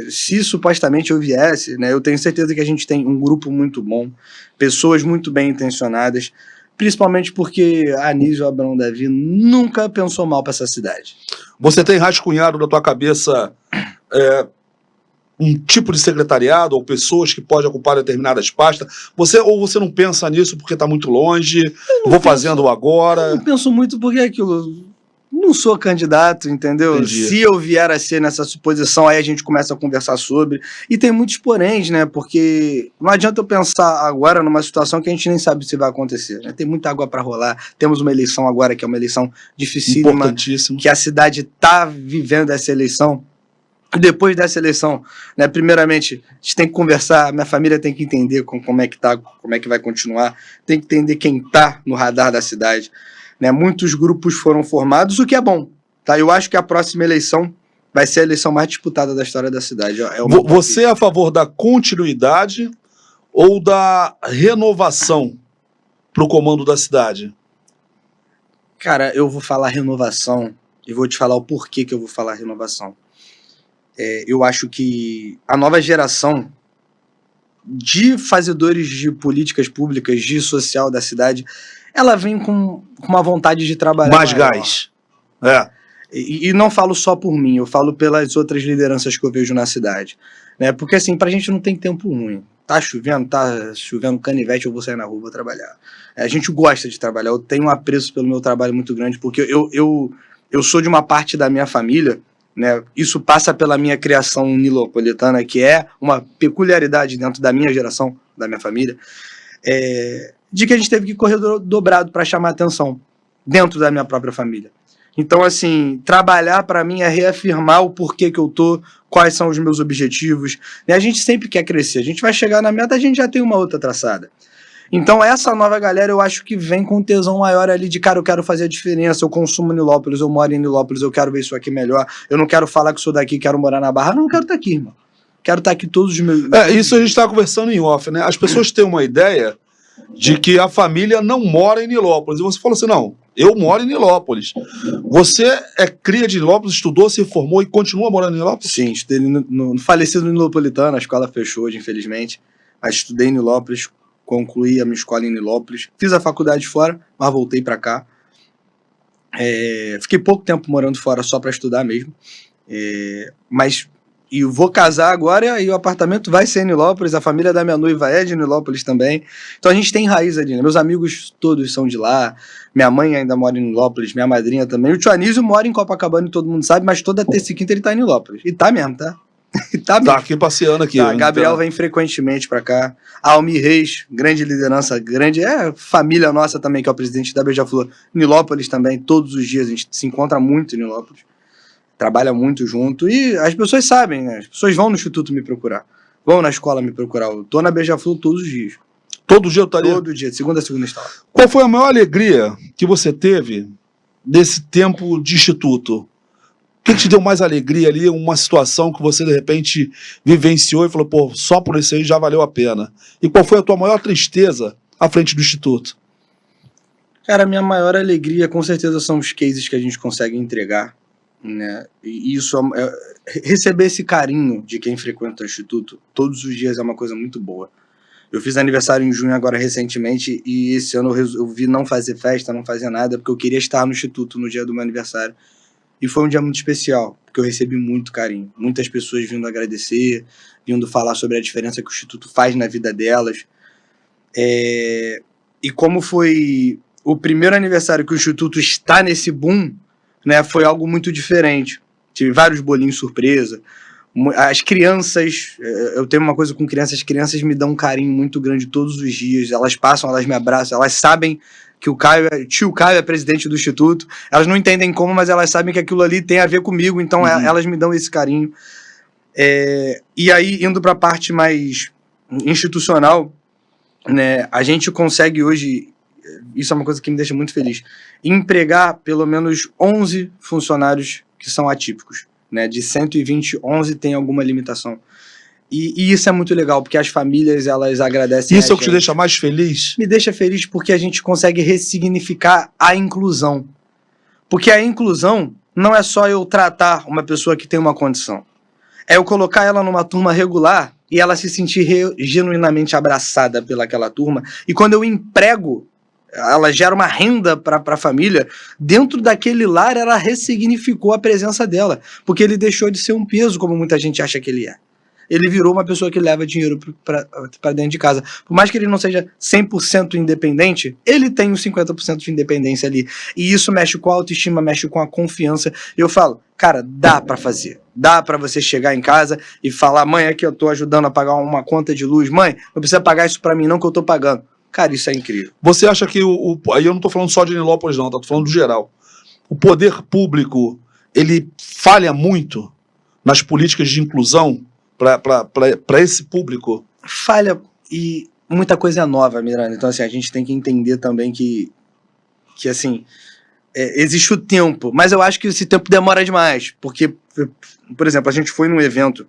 se supostamente eu viesse, né, eu tenho certeza que a gente tem um grupo muito bom, pessoas muito bem intencionadas, principalmente porque a Anísio Abrão Davi nunca pensou mal para essa cidade. Você tem rascunhado na tua cabeça um tipo de secretariado ou pessoas que podem ocupar determinadas pastas? Ou você não pensa nisso porque está muito longe, fazendo agora? Eu não penso muito porque é aquilo, não sou candidato, entendeu? Entendi. Se eu vier a ser nessa suposição, aí a gente começa a conversar sobre. E tem muitos poréns, né? Porque não adianta eu pensar agora numa situação que a gente nem sabe se vai acontecer, né? Tem muita água para rolar, temos uma eleição agora que é uma eleição dificílima, importantíssima, que a cidade está vivendo essa eleição. Depois dessa eleição, né, primeiramente, a gente tem que conversar, minha família tem que entender como é que tá, como é que vai continuar, tem que entender quem tá no radar da cidade, né? Muitos grupos foram formados, o que é bom, tá? Eu acho que a próxima eleição vai ser a eleição mais disputada da história da cidade. Você é a favor da continuidade ou da renovação para o comando da cidade? Cara, eu vou falar renovação e vou te falar o porquê que eu vou falar renovação. Eu acho que a nova geração de fazedores de políticas públicas, de social da cidade, ela vem com uma vontade de trabalhar mais maior. Gás. E não falo só por mim, eu falo pelas outras lideranças que eu vejo na cidade, né? Porque assim, pra gente não tem tempo ruim. Tá chovendo canivete, eu vou sair na rua, vou trabalhar. A gente gosta de trabalhar, eu tenho um apreço pelo meu trabalho muito grande, porque eu sou de uma parte da minha família, né? Isso passa pela minha criação nilopolitana, que é uma peculiaridade dentro da minha geração, da minha família, de que a gente teve que correr dobrado para chamar atenção dentro da minha própria família. Então, assim, trabalhar para mim é reafirmar o porquê que eu tô, quais são os meus objetivos. E a gente sempre quer crescer, a gente vai chegar na meta, a gente já tem uma outra traçada. Então essa nova galera eu acho que vem com um tesão maior ali de, cara, eu quero fazer a diferença, eu consumo Nilópolis, eu moro em Nilópolis, eu quero ver isso aqui melhor, eu não quero falar que sou daqui, quero morar na Barra, não quero estar aqui, irmão. Quero estar aqui todos os meus... Isso a gente está conversando em off, né? As pessoas têm uma ideia de que a família não mora em Nilópolis. E você falou assim, não, eu moro em Nilópolis. Você é cria de Nilópolis, estudou, se formou e continua morando em Nilópolis? Sim, estudei no falecido Nilopolitano, a escola fechou hoje, infelizmente. Mas estudei em Nilópolis, concluí a minha escola em Nilópolis. Fiz a faculdade fora, mas voltei para cá. Fiquei pouco tempo morando fora só para estudar mesmo. Mas eu vou casar agora e o apartamento vai ser em Nilópolis, a família da minha noiva é de Nilópolis também. Então a gente tem raiz ali, né? Meus amigos todos são de lá, minha mãe ainda mora em Nilópolis, minha madrinha também. O tio Anísio mora em Copacabana e todo mundo sabe, mas toda terça e quinta ele tá em Nilópolis. E tá mesmo, tá? E tá mesmo. Tá aqui passeando aqui. Tá, Gabriel vem frequentemente pra cá. Almir Reis, grande liderança, grande. Família nossa também, que é o presidente da Beija-Flor. Nilópolis também, todos os dias a gente se encontra muito em Nilópolis. Trabalha muito junto. E as pessoas sabem, né? As pessoas vão no instituto me procurar. Vão na escola me procurar. Eu tô na Beija-Flor todos os dias. Todo dia eu estaria? Todo dia, de segunda a segunda está lá. Qual foi a maior alegria que você teve desse tempo de instituto? O que te deu mais alegria ali? Uma situação que você, de repente, vivenciou e falou, pô, só por isso aí já valeu a pena. E qual foi a tua maior tristeza à frente do instituto? Cara, a minha maior alegria, com certeza, são os cases que a gente consegue entregar, né? E isso, receber esse carinho de quem frequenta o instituto todos os dias é uma coisa muito boa. Eu fiz aniversário em junho agora recentemente e esse ano eu resolvi não fazer festa, não fazer nada, porque eu queria estar no instituto no dia do meu aniversário. E foi um dia muito especial, porque eu recebi muito carinho. Muitas pessoas vindo agradecer, vindo falar sobre a diferença que o instituto faz na vida delas. E como foi o primeiro aniversário que o instituto está nesse boom, né, foi algo muito diferente. Tive vários bolinhos surpresa. As crianças, eu tenho uma coisa com crianças, as crianças me dão um carinho muito grande todos os dias. Elas passam, elas me abraçam, elas sabem que o tio Caio é presidente do instituto. Elas não entendem como, mas elas sabem que aquilo ali tem a ver comigo, então elas me dão esse carinho. E aí, indo para a parte mais institucional, né, a gente consegue hoje, isso é uma coisa que me deixa muito feliz, empregar pelo menos 11 funcionários que são atípicos. Né, de 120, 11 tem alguma limitação. E isso é muito legal, porque as famílias, elas agradecem. Isso é o que te deixa mais feliz? Me deixa feliz porque a gente consegue ressignificar a inclusão. Porque a inclusão não é só eu tratar uma pessoa que tem uma condição. É eu colocar ela numa turma regular e ela se sentir genuinamente abraçada pelaquela turma. E quando eu emprego, ela gera uma renda para a família, dentro daquele lar ela ressignificou a presença dela, porque ele deixou de ser um peso, como muita gente acha que ele é. Ele virou uma pessoa que leva dinheiro para dentro de casa. Por mais que ele não seja 100% independente, ele tem uns 50% de independência ali. E isso mexe com a autoestima, mexe com a confiança. E eu falo, cara, dá para fazer. Dá para você chegar em casa e falar, mãe, aqui eu tô ajudando a pagar uma conta de luz. Mãe, não precisa pagar isso para mim não, que eu tô pagando. Cara, isso é incrível. Você acha que aí eu não estou falando só de Nilópolis não, estou falando do geral. O poder público, ele falha muito nas políticas de inclusão para esse público? Falha, e muita coisa é nova, Miranda. Então, assim, a gente tem que entender também que assim, existe o tempo, mas eu acho que esse tempo demora demais, porque, por exemplo, a gente foi num evento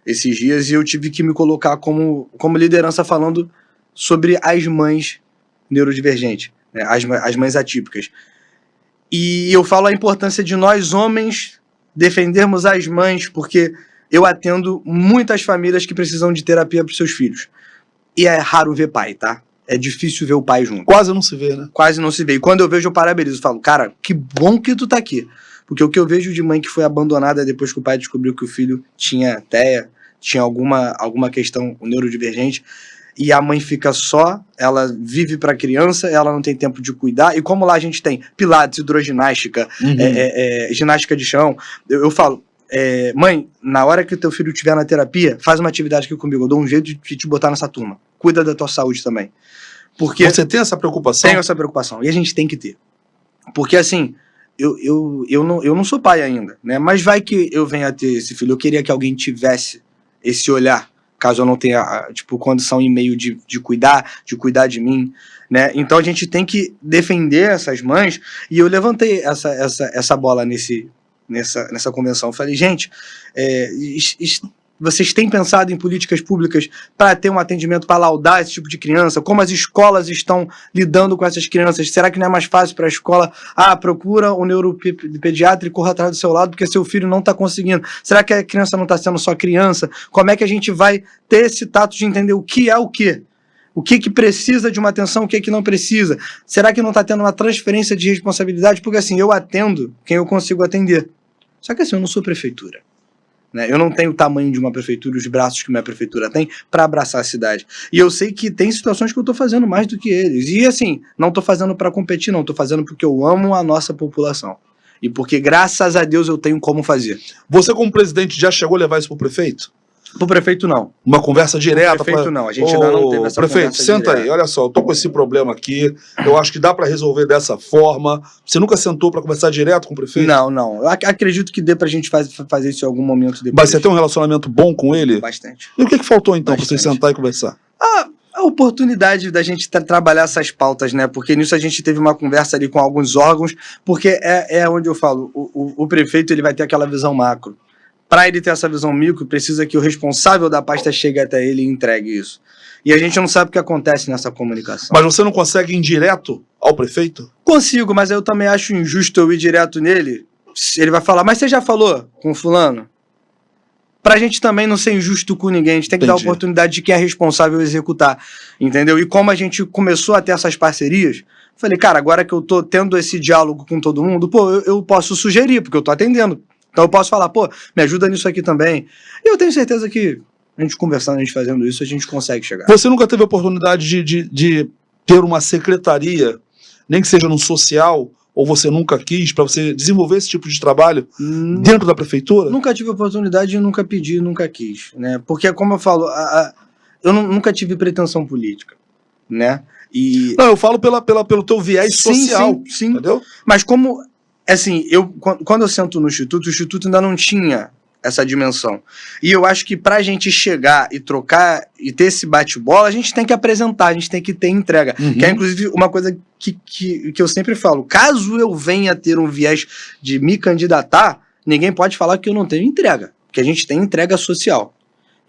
esses dias e eu tive que me colocar como liderança falando sobre as mães neurodivergentes, né? As mães atípicas. E eu falo a importância de nós, homens, defendermos as mães, porque eu atendo muitas famílias que precisam de terapia para os seus filhos. E é raro ver pai, tá? É difícil ver o pai junto. Quase não se vê, né? Quase não se vê. E quando eu vejo, eu parabenizo. Falo, cara, que bom que tu tá aqui. Porque o que eu vejo de mãe que foi abandonada depois que o pai descobriu que o filho tinha TEA, tinha alguma questão neurodivergente, e a mãe fica só, ela vive para a criança, ela não tem tempo de cuidar, e como lá a gente tem pilates, hidroginástica, ginástica de chão, eu falo, mãe, na hora que o teu filho estiver na terapia, faz uma atividade aqui comigo, eu dou um jeito de te botar nessa turma, cuida da tua saúde também. Porque você tem essa preocupação? Tenho essa preocupação, e a gente tem que ter. Porque assim, eu não sou pai ainda, né? Mas vai que eu venha a ter esse filho, eu queria que alguém tivesse esse olhar, caso eu não tenha, tipo, condição e meio de cuidar de mim, né? Então a gente tem que defender essas mães, e eu levantei essa bola nessa convenção. Eu falei, gente, Vocês têm pensado em políticas públicas para ter um atendimento para laudar esse tipo de criança? Como as escolas estão lidando com essas crianças? Será que não é mais fácil para a escola? Procura um neuropediatra e corra atrás do seu lado porque seu filho não está conseguindo. Será que a criança não está sendo só criança? Como é que a gente vai ter esse tato de entender o que é o quê? O que precisa de uma atenção, o que não precisa? Será que não está tendo uma transferência de responsabilidade? Porque assim, eu atendo quem eu consigo atender. Só que assim, eu não sou prefeitura. Né? Eu não tenho o tamanho de uma prefeitura, os braços que minha prefeitura tem para abraçar a cidade. E eu sei que tem situações que eu estou fazendo mais do que eles. E assim, não estou fazendo para competir, não. Estou fazendo porque eu amo a nossa população. E porque, graças a Deus, eu tenho como fazer. Você, como presidente, já chegou a levar isso pro prefeito? Pro prefeito, não. Uma conversa direta? Pro prefeito, não. A gente ainda não teve essa prefeito, conversa senta direta. aí. Olha só, eu tô com esse problema aqui. Eu acho que dá para resolver dessa forma. Você nunca sentou para conversar direto com o prefeito? Não. Eu acredito que dê pra gente fazer isso em algum momento depois. Mas você tem um relacionamento bom com ele? Bastante. E o que faltou, então, para Bastante. vocês sentar e conversar? A oportunidade da gente trabalhar essas pautas, né? Porque nisso a gente teve uma conversa ali com alguns órgãos, porque é onde eu falo, o prefeito ele vai ter aquela visão macro. Para ele ter essa visão micro, precisa que o responsável da pasta chegue até ele e entregue isso. E a gente não sabe o que acontece nessa comunicação. Mas você não consegue ir direto ao prefeito? Consigo, mas eu também acho injusto eu ir direto nele. Ele vai falar, mas você já falou com o fulano? Pra gente também não ser injusto com ninguém, a gente tem que dar a oportunidade de quem é responsável executar, entendeu? E como a gente começou a ter essas parcerias, falei, cara, agora que eu tô tendo esse diálogo com todo mundo, eu posso sugerir, porque eu tô atendendo. Então eu posso falar, me ajuda nisso aqui também. E eu tenho certeza que a gente conversando, a gente fazendo isso, a gente consegue chegar. Você nunca teve a oportunidade de ter uma secretaria, nem que seja no social, ou você nunca quis, para você desenvolver esse tipo de trabalho dentro da prefeitura? Nunca tive oportunidade, nunca pedi, nunca quis, né? Porque, como eu falo, eu nunca tive pretensão política, né? Não, eu falo pelo teu viés social, sim. entendeu? Mas como, assim, quando eu sento no Instituto, o Instituto ainda não tinha essa dimensão. E eu acho que pra gente chegar e trocar e ter esse bate-bola, a gente tem que apresentar, a gente tem que ter entrega. Que é, inclusive, uma coisa que eu sempre falo. Caso eu venha ter um viés de me candidatar, ninguém pode falar que eu não tenho entrega. Porque a gente tem entrega social.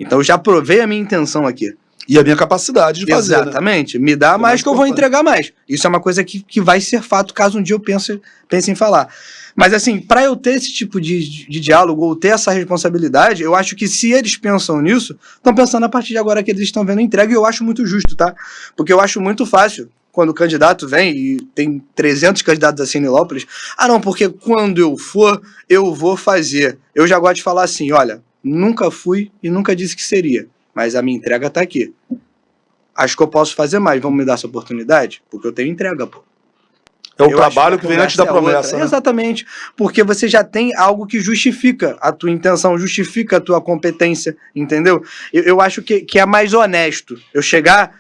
Então eu já provei a minha intenção aqui. E a minha capacidade de fazer. Exatamente. Né? Me dá mais que eu vou entregar mais. Isso é uma coisa que vai ser fato caso um dia eu pense em falar. Mas assim, para eu ter esse tipo de diálogo ou ter essa responsabilidade, eu acho que se eles pensam nisso, estão pensando a partir de agora que eles estão vendo entrega, e eu acho muito justo, tá? Porque eu acho muito fácil quando o candidato vem e tem 300 candidatos assim em Nilópolis, não, porque quando eu for, eu vou fazer. Eu já gosto de falar assim, olha, nunca fui e nunca disse que seria, mas a minha entrega tá aqui. Acho que eu posso fazer mais, vamos me dar essa oportunidade? Porque eu tenho entrega, pô. É o trabalho que vem antes da promessa, né? Exatamente, porque você já tem algo que justifica a tua intenção, justifica a tua competência, entendeu? Eu acho que é mais honesto eu chegar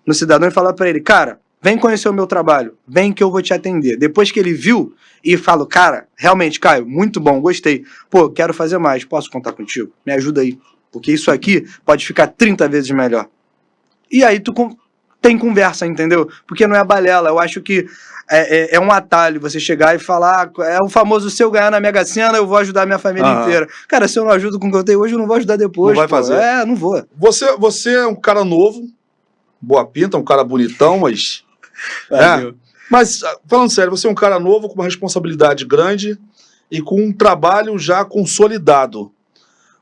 no cidadão e falar para ele, cara, vem conhecer o meu trabalho, vem que eu vou te atender. Depois que ele viu e falo, cara, realmente, Caio, muito bom, gostei. Pô, quero fazer mais, posso contar contigo? Me ajuda aí, porque isso aqui pode ficar 30 vezes melhor. E aí tu tem conversa, entendeu? Porque não é balela, eu acho que é um atalho você chegar e falar, é o famoso, se eu ganhar na Mega Sena, eu vou ajudar a minha família inteira. Cara, se eu não ajudo com o que eu tenho hoje, eu não vou ajudar depois. Não vai fazer. Não vou. Você é um cara novo, boa pinta, um cara bonitão, mas... Mas, falando sério, você é um cara novo, com uma responsabilidade grande e com um trabalho já consolidado.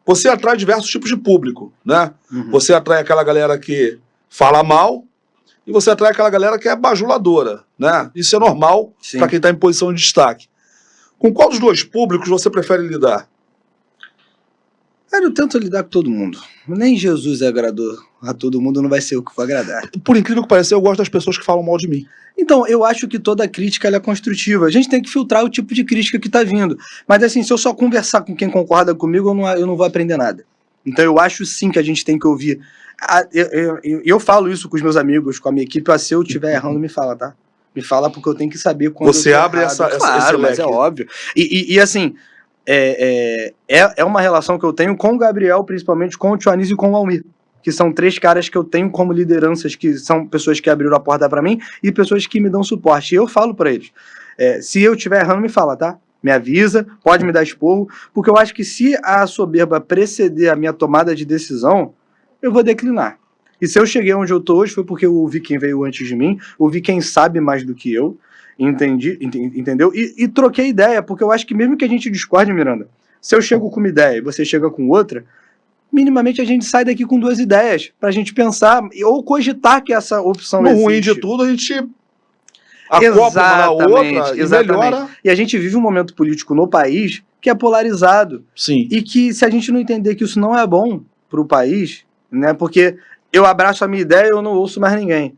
Você atrai diversos tipos de público, né? Você atrai aquela galera que fala mal, e você atrai aquela galera que é bajuladora, né? Isso é normal para quem está em posição de destaque. Com qual dos dois públicos você prefere lidar? Eu tento lidar com todo mundo. Nem Jesus agradou a todo mundo, não vai ser o que for agradar. Por incrível que pareça, eu gosto das pessoas que falam mal de mim. Então, eu acho que toda crítica ela é construtiva. A gente tem que filtrar o tipo de crítica que está vindo. Mas assim, se eu só conversar com quem concorda comigo, eu não vou aprender nada. Então eu acho sim que a gente tem que ouvir. Eu falo isso com os meus amigos, com a minha equipe, se eu estiver errando, me fala, tá? Me fala porque eu tenho que saber quando você abre esse leque. Mas é óbvio. E assim, é uma relação que eu tenho com o Gabriel, principalmente com o Tioanis e com o Almir, que são 3 caras que eu tenho como lideranças, que são pessoas que abriram a porta pra mim e pessoas que me dão suporte. E eu falo pra eles, se eu estiver errando, me fala, tá? me avisa, pode me dar esporro, porque eu acho que se a soberba preceder a minha tomada de decisão, eu vou declinar. E se eu cheguei onde eu tô hoje foi porque eu ouvi quem veio antes de mim, ouvi quem sabe mais do que eu, entendeu? E troquei ideia, porque eu acho que mesmo que a gente discorde, Miranda, se eu chego com uma ideia e você chega com outra, minimamente a gente sai daqui com 2 ideias, pra gente pensar ou cogitar que essa opção No existe. ruim de tudo, a gente acopla uma na outra e melhora. E a gente vive um momento político no país que é polarizado. Sim. E que se a gente não entender que isso não é bom pro país, né? Porque eu abraço a minha ideia e eu não ouço mais ninguém.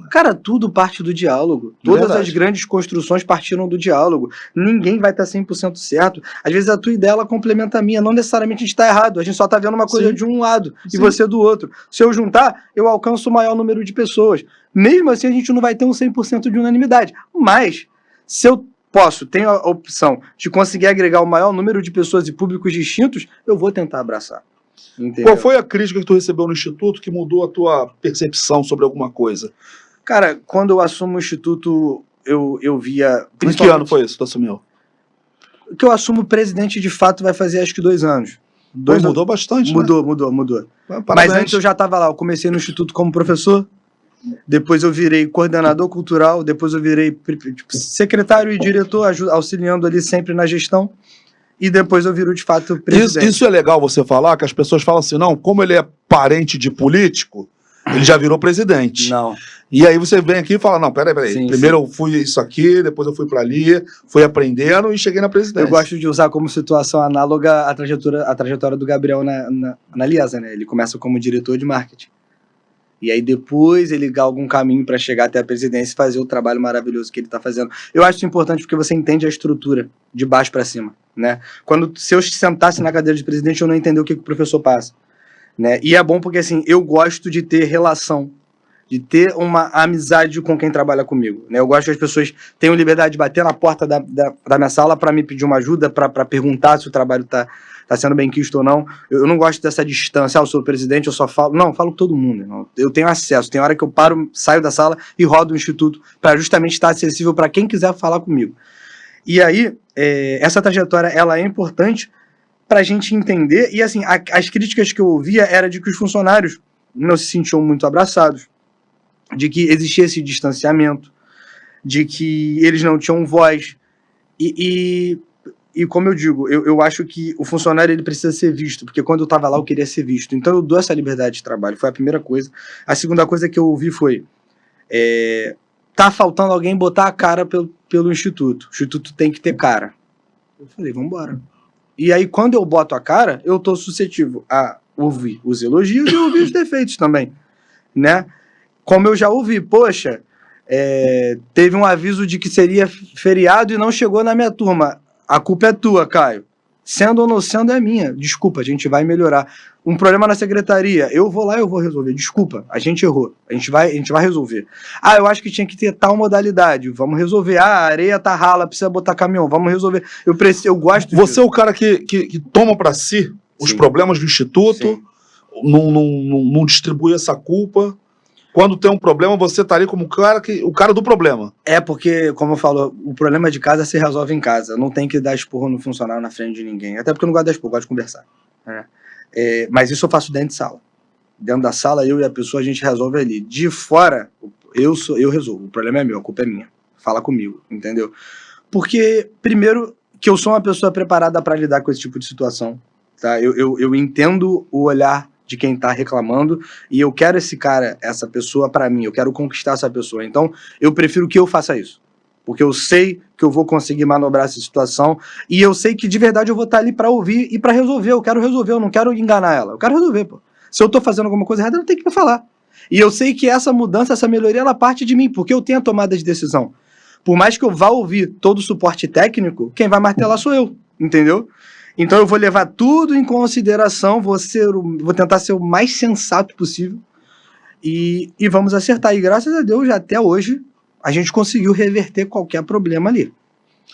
Cara, tudo parte do diálogo. Todas Verdade. as grandes construções partiram do diálogo. Ninguém vai estar 100% certo. Às vezes a tua ideia ela complementa a minha. Não necessariamente a gente está errado. A gente só está vendo uma coisa Sim. de um lado Sim. e você do outro. Se eu juntar, eu alcanço o maior número de pessoas. Mesmo assim, a gente não vai ter um 100% de unanimidade. Mas, se eu tenho a opção de conseguir agregar o maior número de pessoas e públicos distintos, eu vou tentar abraçar. Entendeu? Qual foi a crítica que tu recebeu no Instituto que mudou a tua percepção sobre alguma coisa? Cara, quando eu assumo o Instituto, eu via... Em que ano foi isso que tu assumiu? Que eu assumo presidente, de fato, vai fazer acho que 2 anos. Mudou bastante, Mudou. né? Mas Parabéns. antes eu já estava lá. Eu comecei no Instituto como professor, depois eu virei coordenador cultural, depois eu virei secretário e diretor, auxiliando ali sempre na gestão, e depois eu viro, de fato, presidente. Isso é legal você falar, que as pessoas falam assim, não, como ele é parente de político, ele já virou presidente. Não. E aí você vem aqui e fala, não, peraí. Sim, Primeiro eu fui isso aqui, depois eu fui pra ali, fui aprendendo e cheguei na presidência. Eu gosto de usar como situação análoga a trajetória do Gabriel na Liesa, né? Ele começa como diretor de marketing. E aí depois ele galga um caminho para chegar até a presidência e fazer o trabalho maravilhoso que ele está fazendo. Eu acho isso importante porque você entende a estrutura de baixo para cima, né? Se eu sentasse na cadeira de presidente, eu não entender o que o professor passa, né? E é bom porque, assim, eu gosto de ter relação, de ter uma amizade com quem trabalha comigo, né? Eu gosto que as pessoas tenham liberdade de bater na porta da minha sala para me pedir uma ajuda, para perguntar se o trabalho tá sendo bem quisto ou não. Eu não gosto dessa distância, eu sou o presidente, eu só falo... Não, eu falo com todo mundo, irmão. Eu tenho acesso, tem hora que eu paro, saio da sala e rodo o Instituto para justamente estar acessível para quem quiser falar comigo. E aí, essa trajetória, ela é importante para a gente entender, e assim, as críticas que eu ouvia era de que os funcionários não se sentiam muito abraçados, de que existia esse distanciamento, de que eles não tinham voz, e como eu digo, eu acho que o funcionário ele precisa ser visto, porque quando eu estava lá eu queria ser visto. Então eu dou essa liberdade de trabalho, foi a primeira coisa. A segunda coisa que eu ouvi foi, tá faltando alguém botar a cara pelo Instituto. O Instituto tem que ter cara. Eu falei, vamos embora. E aí quando eu boto a cara, eu tô suscetível a ouvir os elogios e ouvir os defeitos também, né? Como eu já ouvi, poxa, teve um aviso de que seria feriado e não chegou na minha turma. A culpa é tua, Caio. Sendo ou não sendo, é minha. Desculpa, a gente vai melhorar. Um problema na secretaria, eu vou lá e eu vou resolver. Desculpa, a gente errou. A gente vai resolver. Ah, eu acho que tinha que ter tal modalidade. Vamos resolver. Ah, a areia tá rala, precisa botar caminhão. Vamos resolver. Eu gosto Você disso. é o cara que toma para si os Sim. problemas do Instituto, Sim. não distribui essa culpa. Quando tem um problema, você tá ali como o cara do problema. Porque, como eu falo, o problema de casa se resolve em casa. Não tem que dar esporro no funcionário na frente de ninguém. Até porque eu não gosto de dar esporro, eu gosto de conversar. Né? Mas isso eu faço dentro de sala. Dentro da sala, eu e a pessoa, a gente resolve ali. De fora, eu resolvo. O problema é meu, a culpa é minha. Fala comigo, entendeu? Porque, primeiro, que eu sou uma pessoa preparada para lidar com esse tipo de situação. Tá? Eu entendo o olhar de quem tá reclamando, e eu quero essa pessoa para mim, eu quero conquistar essa pessoa. Então, eu prefiro que eu faça isso. Porque eu sei que eu vou conseguir manobrar essa situação, e eu sei que de verdade eu vou estar ali para ouvir e para resolver. Eu quero resolver, eu não quero enganar ela. Eu quero resolver, pô. Se eu tô fazendo alguma coisa errada, eu tenho que me falar. E eu sei que essa mudança, essa melhoria, ela parte de mim, porque eu tenho a tomada de decisão. Por mais que eu vá ouvir todo o suporte técnico, quem vai martelar sou eu, entendeu? Então eu vou levar tudo em consideração, vou tentar ser o mais sensato possível e vamos acertar. E graças a Deus, até hoje, a gente conseguiu reverter qualquer problema ali.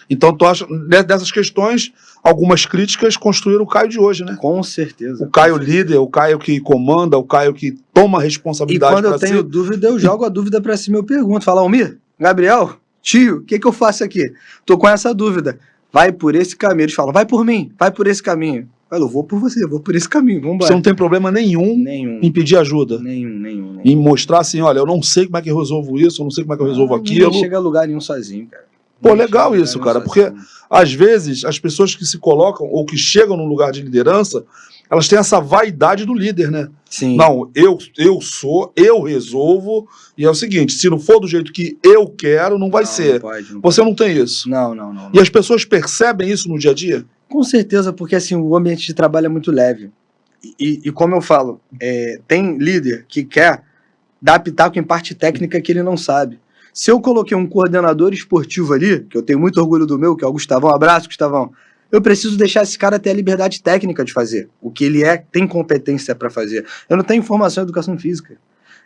Então tu acha, dessas questões, algumas críticas construíram o Caio de hoje, né? Com certeza. O Caio líder, o Caio que comanda, o Caio que toma E responsabilidade. quando eu tenho dúvida, eu jogo a dúvida pra cima e eu pergunto. Falo, Almir, Gabriel, tio, o que eu faço aqui? Tô com essa dúvida. vai por esse caminho. Eles falam, vai por mim, vai por esse caminho. Eu falo, vou por você, vou por esse caminho, vamos embora. Você não tem problema nenhum em pedir ajuda? Nenhum. Em mostrar assim, olha, eu não sei como é que eu resolvo isso, eu não sei como é que eu resolvo aquilo. Não chega a lugar nenhum sozinho, cara. Pô, legal isso, cara, porque às vezes as pessoas que se colocam ou que chegam num lugar de liderança, elas têm essa vaidade do líder, né? Sim. Não, eu resolvo, e é o seguinte, se não for do jeito que eu quero, não vai ser. Não pode. Você não tem isso. Não. E as pessoas percebem isso no dia a dia? Com certeza, porque assim, o ambiente de trabalho é muito leve. E como eu falo, tem líder que quer dar pitaco em parte técnica que ele não sabe. Se eu coloquei um coordenador esportivo ali, que eu tenho muito orgulho do meu, que é o Gustavão, abraço, Gustavão, eu preciso deixar esse cara ter a liberdade técnica de fazer o que ele tem competência para fazer. Eu não tenho formação em educação física.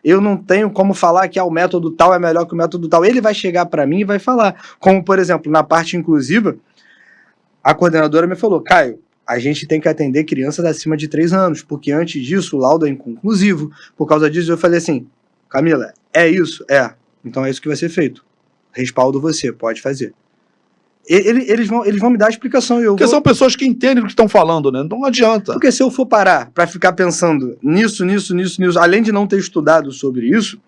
Eu não tenho como falar que o método tal é melhor que o método tal. Ele vai chegar para mim e vai falar. Como, por exemplo, na parte inclusiva, a coordenadora me falou, Caio, a gente tem que atender crianças acima de 3 anos, porque antes disso o laudo é inconclusivo. Por causa disso eu falei assim, Camila, é isso? É. Então é isso que vai ser feito. Respaldo você, pode fazer. Eles vão me dar a explicação. Porque são pessoas que entendem o que estão falando, né? Não adianta. Porque se eu for parar para ficar pensando nisso, além de não ter estudado sobre isso,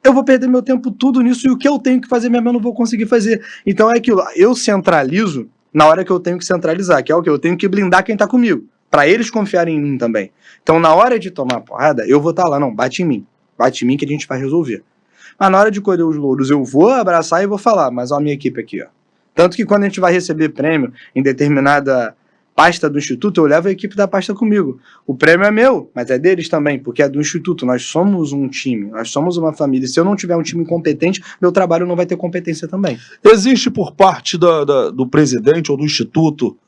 eu vou perder meu tempo tudo nisso e o que eu tenho que fazer mesmo eu não vou conseguir fazer. Então é aquilo, eu centralizo na hora que eu tenho que centralizar, que é o que eu tenho que blindar quem tá comigo, para eles confiarem em mim também. Então na hora de tomar porrada, eu vou estar lá, não, bate em mim que a gente vai resolver. Mas na hora de colher os louros, eu vou abraçar e vou falar, mas ó a minha equipe aqui, ó. Tanto que quando a gente vai receber prêmio em determinada pasta do Instituto, eu levo a equipe da pasta comigo. O prêmio é meu, mas é deles também, porque é do Instituto. Nós somos um time, nós somos uma família. Se eu não tiver um time competente, meu trabalho não vai ter competência também. Existe por parte do presidente ou do Instituto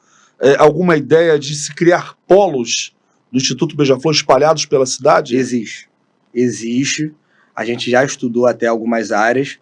alguma ideia de se criar polos do Instituto Beija-Flor espalhados pela cidade? Existe. A gente já estudou até algumas áreas.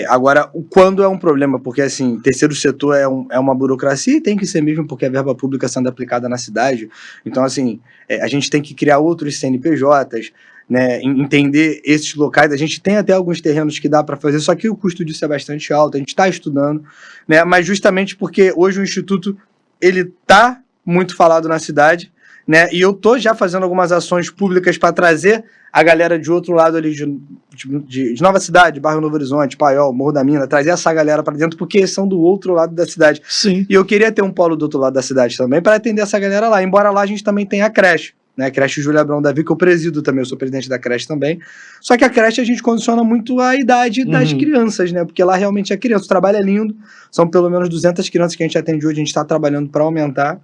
Agora, quando é um problema, porque assim, terceiro setor é uma burocracia e tem que ser mesmo porque é verba pública sendo aplicada na cidade. Então, assim, a gente tem que criar outros CNPJs, né, entender esses locais. A gente tem até alguns terrenos que dá para fazer, só que o custo disso é bastante alto, a gente está estudando, né, mas justamente porque hoje o Instituto ele está muito falado na cidade, né, e eu estou já fazendo algumas ações públicas para trazer a galera de outro lado ali de Nova Cidade, Bairro Novo Horizonte, Paiol, Morro da Mina, trazer essa galera para dentro, porque eles são do outro lado da cidade. Sim. E eu queria ter um polo do outro lado da cidade também para atender essa galera lá, embora lá a gente também tenha a creche, né? A creche Júlia Abrão Davi, que eu presido também, eu sou presidente da creche também. Só que a creche a gente condiciona muito a idade das crianças, né? Porque lá realmente é criança, o trabalho é lindo, são pelo menos 200 crianças que a gente atende hoje, a gente está trabalhando para aumentar,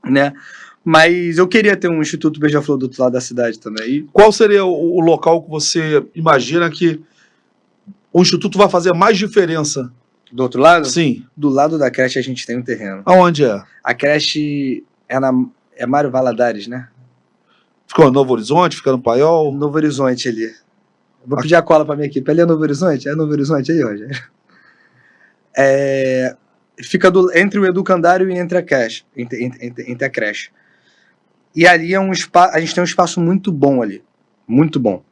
né? Mas eu queria ter um Instituto Beija-Flor do outro lado da cidade também. Qual seria o local que você imagina que o Instituto vai fazer mais diferença? Do outro lado? Sim. Do lado da creche a gente tem um terreno. Aonde é? A creche é Mário Valadares, né? Fica no Novo Horizonte, fica no Paiol? Novo Horizonte ali. Vou pedir a cola pra minha equipe. Ali é Novo Horizonte? É Novo Horizonte aí, Rogério. Fica entre o educandário e entre a creche. Entre a creche. E ali a gente tem um espaço muito bom ali. Muito bom.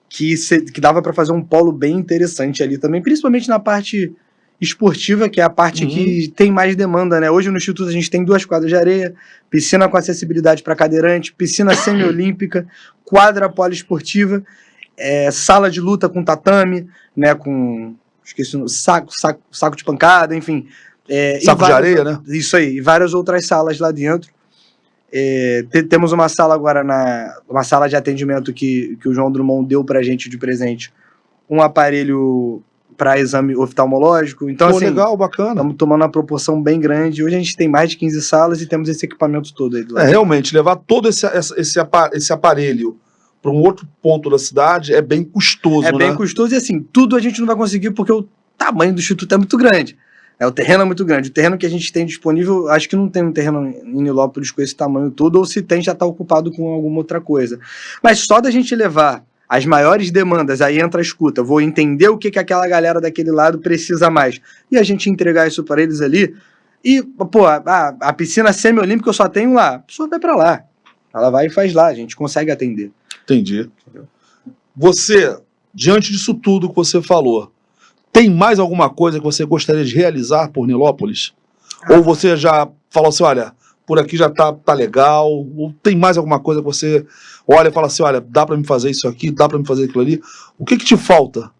Que dava para fazer um polo bem interessante ali também, principalmente na parte esportiva, que é a parte que tem mais demanda, né? Hoje no Instituto a gente tem 2 quadras de areia, piscina com acessibilidade para cadeirante, piscina semiolímpica, quadra poliesportiva, sala de luta com tatame, né? Com saco de pancada, enfim. Saco de areia, né? Isso aí, e várias outras salas lá dentro. Temos uma sala agora, uma sala de atendimento que o João Drummond deu pra gente de presente, um aparelho para exame oftalmológico. Então, assim, legal, bacana. Estamos tomando uma proporção bem grande. Hoje a gente tem mais de 15 salas e temos esse equipamento todo aí do lado. Realmente, levar todo esse aparelho para um outro ponto da cidade é bem custoso, né? Bem custoso e assim, tudo a gente não vai conseguir porque o tamanho do Instituto é muito grande. O terreno é muito grande. O terreno que a gente tem disponível, acho que não tem um terreno em Nilópolis com esse tamanho todo, ou se tem, já está ocupado com alguma outra coisa. Mas só da gente levar as maiores demandas, aí entra a escuta, vou entender o que aquela galera daquele lado precisa mais, e a gente entregar isso para eles ali, e, pô, a piscina semi-olímpica eu só tenho lá, a pessoa vai para lá, ela vai e faz lá, a gente consegue atender. Entendi. Entendeu? Você, diante disso tudo que você falou, tem mais alguma coisa que você gostaria de realizar por Nilópolis? Ou você já falou assim, olha, por aqui já tá legal, ou tem mais alguma coisa que você olha e fala assim, olha, dá pra me fazer isso aqui, dá pra me fazer aquilo ali. O que te falta?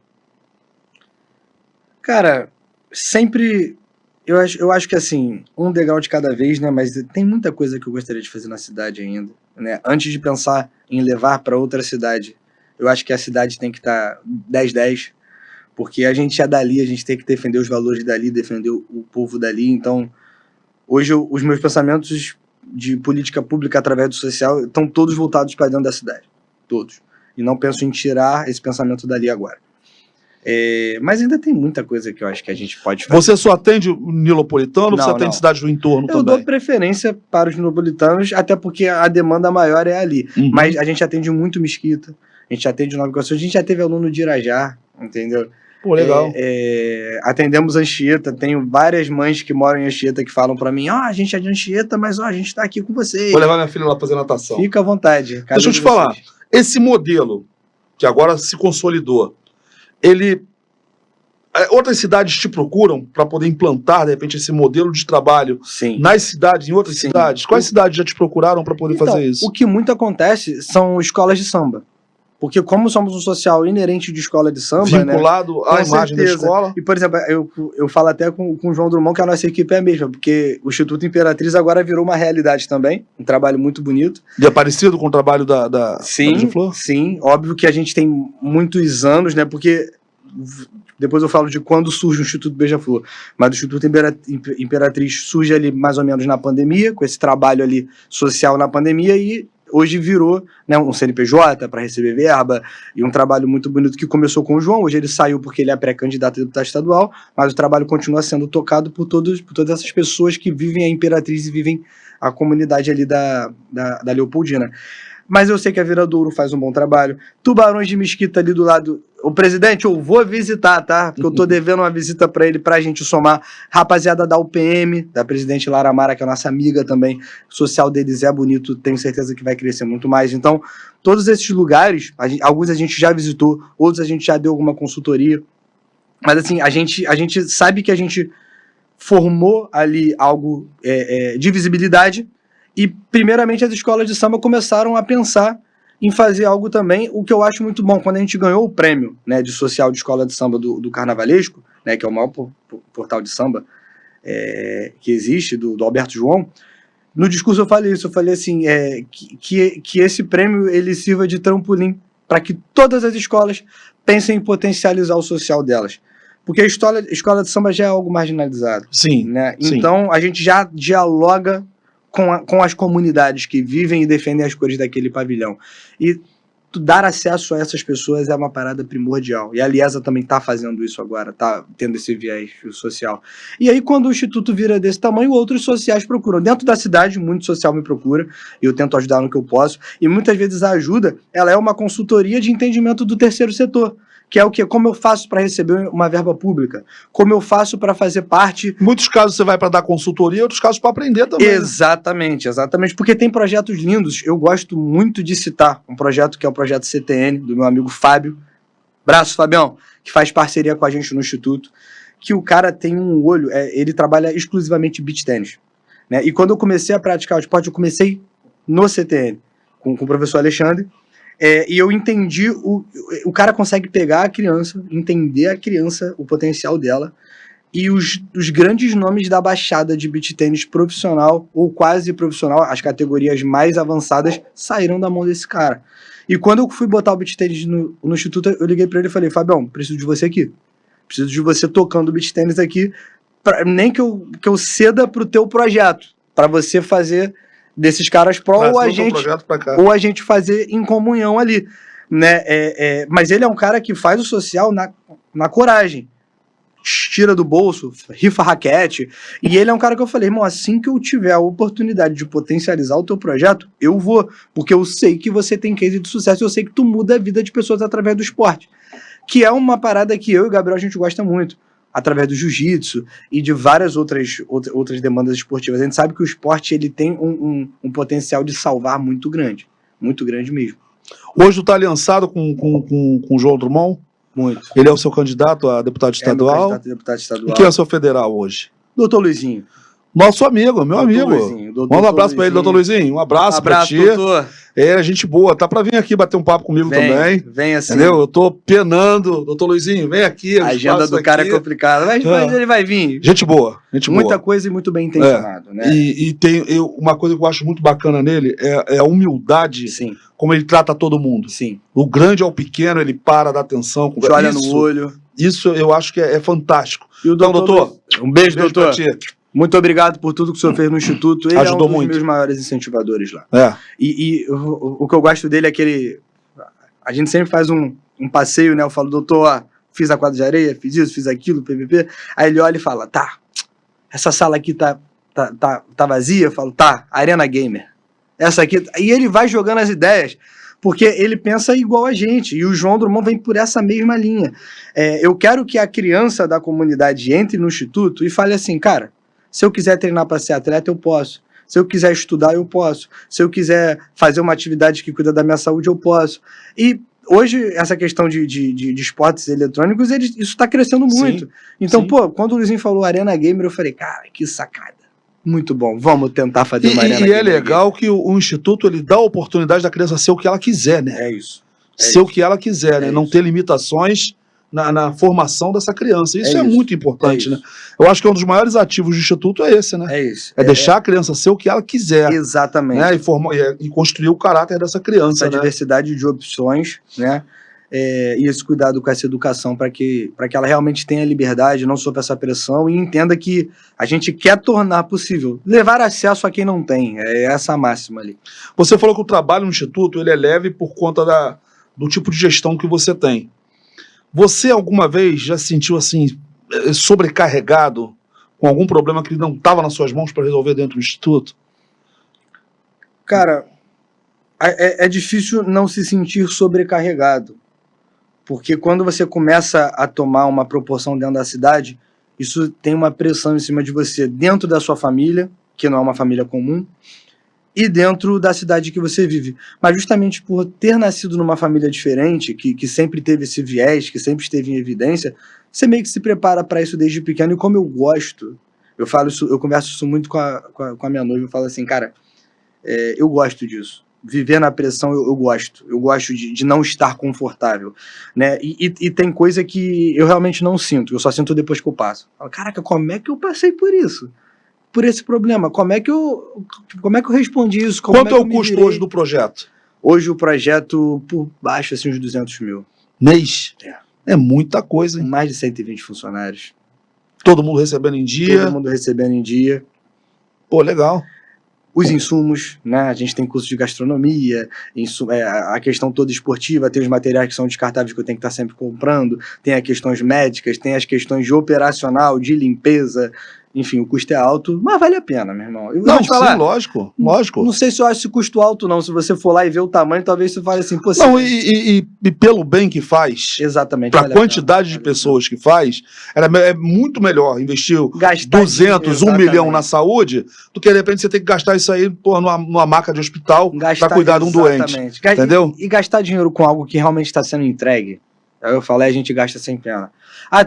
Cara, sempre... Eu acho que assim, um degrau de cada vez, né? Mas tem muita coisa que eu gostaria de fazer na cidade ainda, né? Antes de pensar em levar para outra cidade, eu acho que a cidade tem que estar 10-10, porque a gente é dali, a gente tem que defender os valores dali, defender o povo dali. Então, hoje os meus pensamentos de política pública através do social estão todos voltados para dentro da cidade, todos. E não penso em tirar esse pensamento dali agora. Mas ainda tem muita coisa que eu acho que a gente pode fazer. Você só atende o nilopolitano ou você atende cidades do entorno eu também? dou preferência para os nilopolitanos, até porque a demanda maior é ali. Mas a gente atende muito Mesquita, a gente atende Nova Iguaçu, a gente já teve aluno de Irajá, entendeu? Pô, legal. Atendemos Anchieta, tenho várias mães que moram em Anchieta que falam para mim, a gente é de Anchieta, mas a gente tá aqui com vocês. Vou levar minha filha lá fazer natação. Fica à vontade. Deixa eu te falar, esse modelo que agora se consolidou, outras cidades te procuram para poder implantar, de repente, esse modelo de trabalho nas cidades, em outras cidades? Quais cidades já te procuraram para poder fazer isso? O que muito acontece são escolas de samba. Porque como somos um social inerente de escola de samba, vinculado à imagem da escola. E, por exemplo, eu falo até com o João Drummond que a nossa equipe é a mesma, porque o Instituto Imperatriz agora virou uma realidade também, um trabalho muito bonito. E é parecido com o trabalho da Beija-Flor? Sim, óbvio que a gente tem muitos anos, né, porque depois eu falo de quando surge o Instituto Beija-Flor, mas o Instituto Imperatriz surge ali mais ou menos na pandemia, com esse trabalho ali social na pandemia, e hoje virou, né, um CNPJ para receber verba, e um trabalho muito bonito que começou com o João. Hoje ele saiu porque ele é pré-candidato a deputado estadual, mas o trabalho continua sendo tocado por todas essas pessoas que vivem a Imperatriz e vivem a comunidade ali da Leopoldina. Mas eu sei que a Viradouro faz um bom trabalho. Tubarões de Mesquita ali do lado. O presidente, eu vou visitar, tá? Porque eu tô devendo uma visita para ele, pra gente somar. Rapaziada da UPM, da presidente Lara Mara, que é a nossa amiga também. O social deles é bonito, tenho certeza que vai crescer muito mais. Então, todos esses lugares, alguns a gente já visitou, outros a gente já deu alguma consultoria. Mas assim, a gente sabe que a gente formou ali algo de visibilidade. E, primeiramente, as escolas de samba começaram a pensar em fazer algo também, o que eu acho muito bom. Quando a gente ganhou o prêmio, né, de social de escola de samba do Carnavalesco, né, que é o maior portal de samba que existe, do Alberto João, no discurso eu falei isso, eu falei assim, que esse prêmio ele sirva de trampolim para que todas as escolas pensem em potencializar o social delas. Porque a escola de samba já é algo marginalizado. Sim. Né? Então, a gente já dialoga com as comunidades que vivem e defendem as cores daquele pavilhão. E dar acesso a essas pessoas é uma parada primordial. E a Liesa também está fazendo isso agora, está tendo esse viés social. E aí, quando o Instituto vira desse tamanho, outros sociais procuram. Dentro da cidade, muito social me procura, e eu tento ajudar no que eu posso. E muitas vezes a ajuda, ela é uma consultoria de entendimento do terceiro setor. Que é o quê? Como eu faço para receber uma verba pública? Como eu faço para fazer parte... Em muitos casos você vai para dar consultoria, em outros casos para aprender também. Exatamente, exatamente. Porque tem projetos lindos. Eu gosto muito de citar um projeto que é o projeto CTN, do meu amigo Fábio. Braço, Fabião, que faz parceria com a gente no Instituto. Que o cara tem um olho... ele trabalha exclusivamente beach tênis. Né? E quando eu comecei a praticar o esporte, eu comecei no CTN, com o professor Alexandre. E eu entendi, o cara consegue pegar a criança, entender a criança, o potencial dela, e os grandes nomes da baixada de beach tênis profissional, ou quase profissional, as categorias mais avançadas, saíram da mão desse cara. E quando eu fui botar o beach tênis no Instituto, eu liguei para ele e falei, Fabião, preciso de você aqui. Preciso de você tocando beach tênis aqui, nem que eu ceda pro teu projeto, para você fazer... desses caras ou a gente fazer em comunhão ali, né? Mas ele é um cara que faz o social na coragem, tira do bolso, rifa raquete, e ele é um cara que eu falei, irmão, assim que eu tiver a oportunidade de potencializar o teu projeto, eu vou, porque eu sei que você tem case de sucesso, eu sei que tu muda a vida de pessoas através do esporte, que é uma parada que eu e o Gabriel a gente gosta muito, através do jiu-jitsu e de várias outras demandas esportivas. A gente sabe que o esporte ele tem um potencial de salvar muito grande mesmo. Hoje tu tá aliançado com o João Drummond? Muito. Ele é o seu candidato a deputado estadual? Candidato a deputado estadual. E quem é o seu federal hoje? Doutor Luizinho. Nosso amigo, meu amigo. Luizinho, Manda um abraço pra ele, doutor Luizinho. Um abraço pra ti. doutor. É, gente boa. Tá pra vir aqui bater um papo comigo também. Vem assim. Entendeu? Eu tô penando. Doutor Luizinho, vem aqui. A agenda do cara é complicada. Mas ele vai vir. Gente boa. Gente Muita boa. coisa e muito bem intencionado, né? E tem uma coisa que eu acho muito bacana nele é a humildade. Sim. Como ele trata todo mundo. Sim. O grande ao pequeno, ele para, dá atenção. Te olha no olho. Isso eu acho que é fantástico. E o doutor? Um beijo, doutor. Pra ti. Muito obrigado por tudo que o senhor fez no Instituto. Ele Ajudou é um dos muito. meus maiores incentivadores lá. É. E o que eu gosto dele é que ele... A gente sempre faz um passeio, né? Eu falo, doutor, ó, fiz a quadra de areia, fiz isso, fiz aquilo, PVP. Aí ele olha e fala, tá, essa sala aqui tá vazia? Eu falo, tá, Arena Gamer. Essa aqui... E ele vai jogando as ideias, porque ele pensa igual a gente. E o João Drummond vem por essa mesma linha. Eu quero que a criança da comunidade entre no Instituto e fale assim, cara, se eu quiser treinar para ser atleta, eu posso. Se eu quiser estudar, eu posso. Se eu quiser fazer uma atividade que cuida da minha saúde, eu posso. E hoje, essa questão de esportes eletrônicos, isso está crescendo muito. Sim, então, sim. Pô, quando o Luizinho falou Arena Gamer, eu falei, cara, que sacada. Muito bom, vamos tentar fazer uma Arena Gamer. E é legal que o Instituto ele dá a oportunidade da criança ser o que ela quiser, né? É isso. Ser o que ela quiser, né? Não ter limitações na formação dessa criança. Isso é muito importante, né? Eu acho que um dos maiores ativos do Instituto é esse, né? É isso. É deixar a criança ser o que ela quiser. Exatamente. Né? E construir o caráter dessa criança, essa diversidade de opções, né? E esse cuidado com essa educação para que ela realmente tenha liberdade, não sofra essa pressão e entenda que a gente quer tornar possível, levar acesso a quem não tem. É essa a máxima ali. Você falou que o trabalho no Instituto ele é leve por conta do tipo de gestão que você tem. Você alguma vez já se sentiu assim, sobrecarregado com algum problema que não estava nas suas mãos para resolver dentro do Instituto? Cara, é difícil não se sentir sobrecarregado, porque quando você começa a tomar uma proporção dentro da cidade, isso tem uma pressão em cima de você, dentro da sua família, que não é uma família comum, e dentro da cidade que você vive. Mas justamente por ter nascido numa família diferente, que sempre teve esse viés, que sempre esteve em evidência, você meio que se prepara para isso desde pequeno. E como eu gosto, eu falo isso, eu converso isso muito com a minha noiva, eu falo assim, cara, eu gosto disso. Viver na pressão eu gosto. Eu gosto de não estar confortável, né? E tem coisa que eu realmente não sinto, eu só sinto depois que eu passo. Eu falo, caraca, como é que eu passei por isso? Por esse problema, como é que eu respondi isso? Quanto é o custo hoje do projeto? Hoje o projeto, por baixo, assim, uns 200 mil. Mês? É muita coisa, hein? Mais de 120 funcionários. Todo mundo recebendo em dia? Todo mundo recebendo em dia. Pô, legal. Os insumos, né? A gente tem curso de gastronomia, a questão toda esportiva, tem os materiais que são descartáveis que eu tenho que estar sempre comprando, tem as questões médicas, tem as questões de operacional, de limpeza. Enfim, o custo é alto, mas vale a pena, meu irmão. Não, sim, lógico. Não sei se eu acho esse custo alto, não. Se você for lá e ver o tamanho, talvez você fale assim, pô... Não, e pelo bem que faz, exatamente, para a quantidade de pessoas que faz, é muito melhor investir 200, 1 milhão na saúde, do que de repente você ter que gastar isso aí numa maca de hospital para cuidar de um doente. Entendeu? E gastar dinheiro com algo que realmente está sendo entregue. Aí eu falei, a gente gasta sem pena.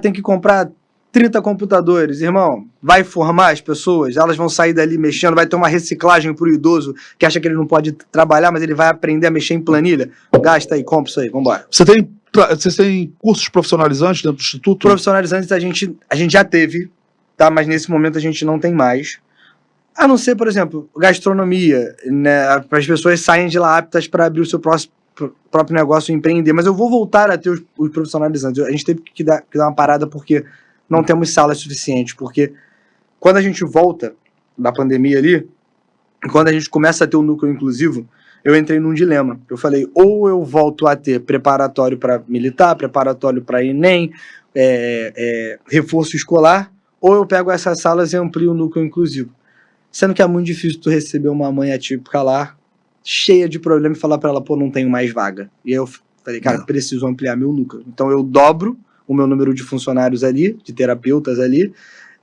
Tem que comprar 30 computadores, irmão, vai formar as pessoas, elas vão sair dali mexendo, vai ter uma reciclagem pro idoso que acha que ele não pode trabalhar, mas ele vai aprender a mexer em planilha. Gasta aí, compra isso aí, vambora. Você tem cursos profissionalizantes dentro do Instituto? Profissionalizantes a gente já teve, tá? Mas nesse momento a gente não tem mais. A não ser, por exemplo, gastronomia, né? As pessoas saem de lá aptas para abrir o seu próprio negócio e empreender, mas eu vou voltar a ter os profissionalizantes. A gente teve que dar uma parada porque não temos salas suficientes, porque quando a gente volta da pandemia ali, quando a gente começa a ter um núcleo inclusivo, eu entrei num dilema. Eu falei, ou eu volto a ter preparatório para militar, preparatório para Enem, reforço escolar, ou eu pego essas salas e amplio o núcleo inclusivo. Sendo que é muito difícil tu receber uma mãe atípica lá, cheia de problema, e falar para ela, pô, não tenho mais vaga. E aí eu falei, cara, preciso ampliar meu núcleo. Então eu dobro o meu número de funcionários ali, de terapeutas ali,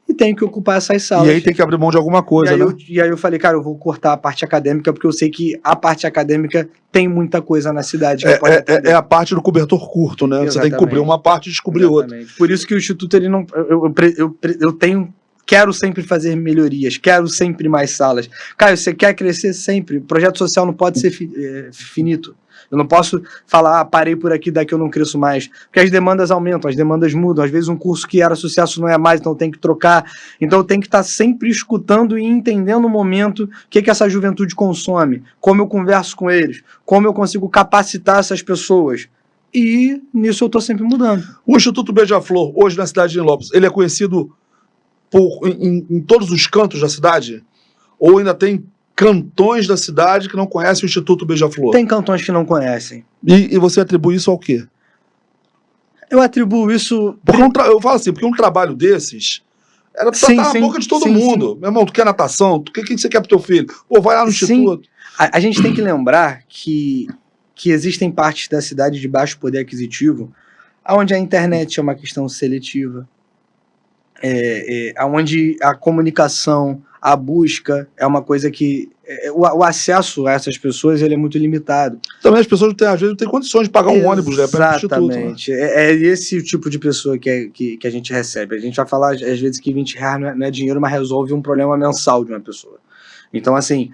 e tenho que ocupar essas salas. E aí tem que abrir mão de alguma coisa, né? E aí eu falei, cara, eu vou cortar a parte acadêmica, porque eu sei que a parte acadêmica tem muita coisa na cidade. Que é a parte do cobertor curto, né? Exatamente. Você tem que cobrir uma parte e descobrir outra. Por isso que o Instituto, ele não... Eu tenho quero sempre fazer melhorias, quero sempre mais salas. Caio, você quer crescer sempre. O projeto social não pode ser finito. Eu não posso falar, parei por aqui, daqui eu não cresço mais. Porque as demandas aumentam, as demandas mudam. Às vezes um curso que era sucesso não é mais, então tem que trocar. Então eu tenho que estar sempre escutando e entendendo o momento, o que essa juventude consome, como eu converso com eles, como eu consigo capacitar essas pessoas. E nisso eu estou sempre mudando. O Instituto Beija-Flor, hoje na cidade de Nilópolis, ele é conhecido em todos os cantos da cidade? Ou ainda tem cantões da cidade que não conhecem o Instituto Beija-Flor? Tem cantões que não conhecem. E você atribui isso ao quê? Eu atribuo isso... Porque eu falo assim, porque um trabalho desses era pra estar na boca de todo mundo. Meu irmão, tu quer natação? O que você quer pro teu filho? Pô, vai lá no Instituto. A gente tem que lembrar que existem partes da cidade de baixo poder aquisitivo onde a internet é uma questão seletiva, onde a comunicação, a busca é uma coisa que... o acesso a essas pessoas ele é muito limitado. Também as pessoas, às vezes, não têm condições de pagar um ônibus, né? Exatamente. Né? É esse o tipo de pessoa que a gente recebe. A gente vai falar, às vezes, que R$20 não é dinheiro, mas resolve um problema mensal de uma pessoa. Então, assim,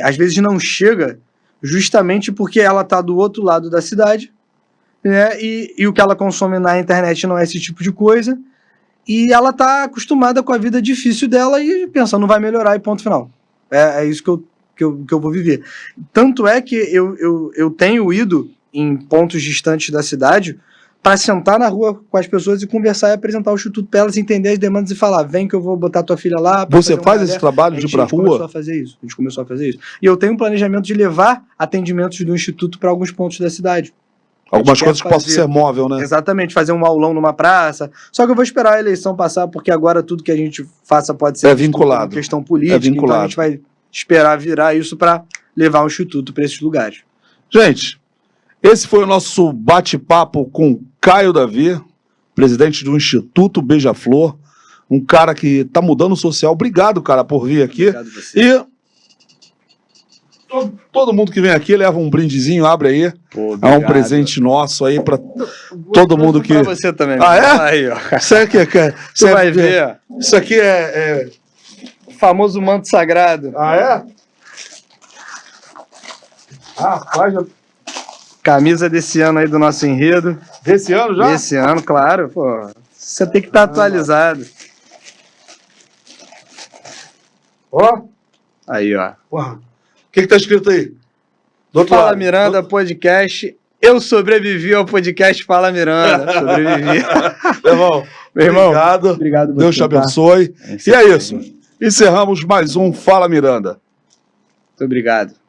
às vezes não chega justamente porque ela está do outro lado da cidade, né? E o que ela consome na internet não é esse tipo de coisa. E ela está acostumada com a vida difícil dela e pensa, não vai melhorar e ponto final. É isso que eu vou viver. Tanto é que eu tenho ido em pontos distantes da cidade para sentar na rua com as pessoas e conversar e apresentar o Instituto para elas, entender as demandas e falar, vem que eu vou botar tua filha lá. Você faz esse trabalho de ir para a rua? A gente começou a fazer isso. E eu tenho um planejamento de levar atendimentos do Instituto para alguns pontos da cidade. Algumas coisas que possam ser móvel, né? Exatamente, fazer um aulão numa praça. Só que eu vou esperar a eleição passar, porque agora tudo que a gente faça pode ser vinculado. Questão política. Então a gente vai esperar virar isso para levar o Instituto para esses lugares. Gente, esse foi o nosso bate-papo com Caio Davi, presidente do Instituto Beija-Flor, um cara que está mudando o social. Obrigado, cara, por vir aqui. Obrigado a você. E todo mundo que vem aqui leva um brindezinho, abre aí. Pô, é um presente nosso aí para todo mundo que... Para você também. Ah, é? Aí, ó. Isso aqui Você vai ver. Isso aqui é... O famoso manto sagrado. Ah, é? Rapaz, já... Camisa desse ano aí do nosso enredo. Desse ano já? Desse ano, claro. Pô, você tem que estar atualizado. Ó. Aí, ó. Porra. O que tá escrito aí? Do outro Fala lado. Miranda, podcast. Eu sobrevivi ao podcast Fala Miranda. Sobrevivi. Meu irmão, obrigado. Obrigado Deus te abençoe. E é isso. Encerramos mais um Fala Miranda. Muito obrigado.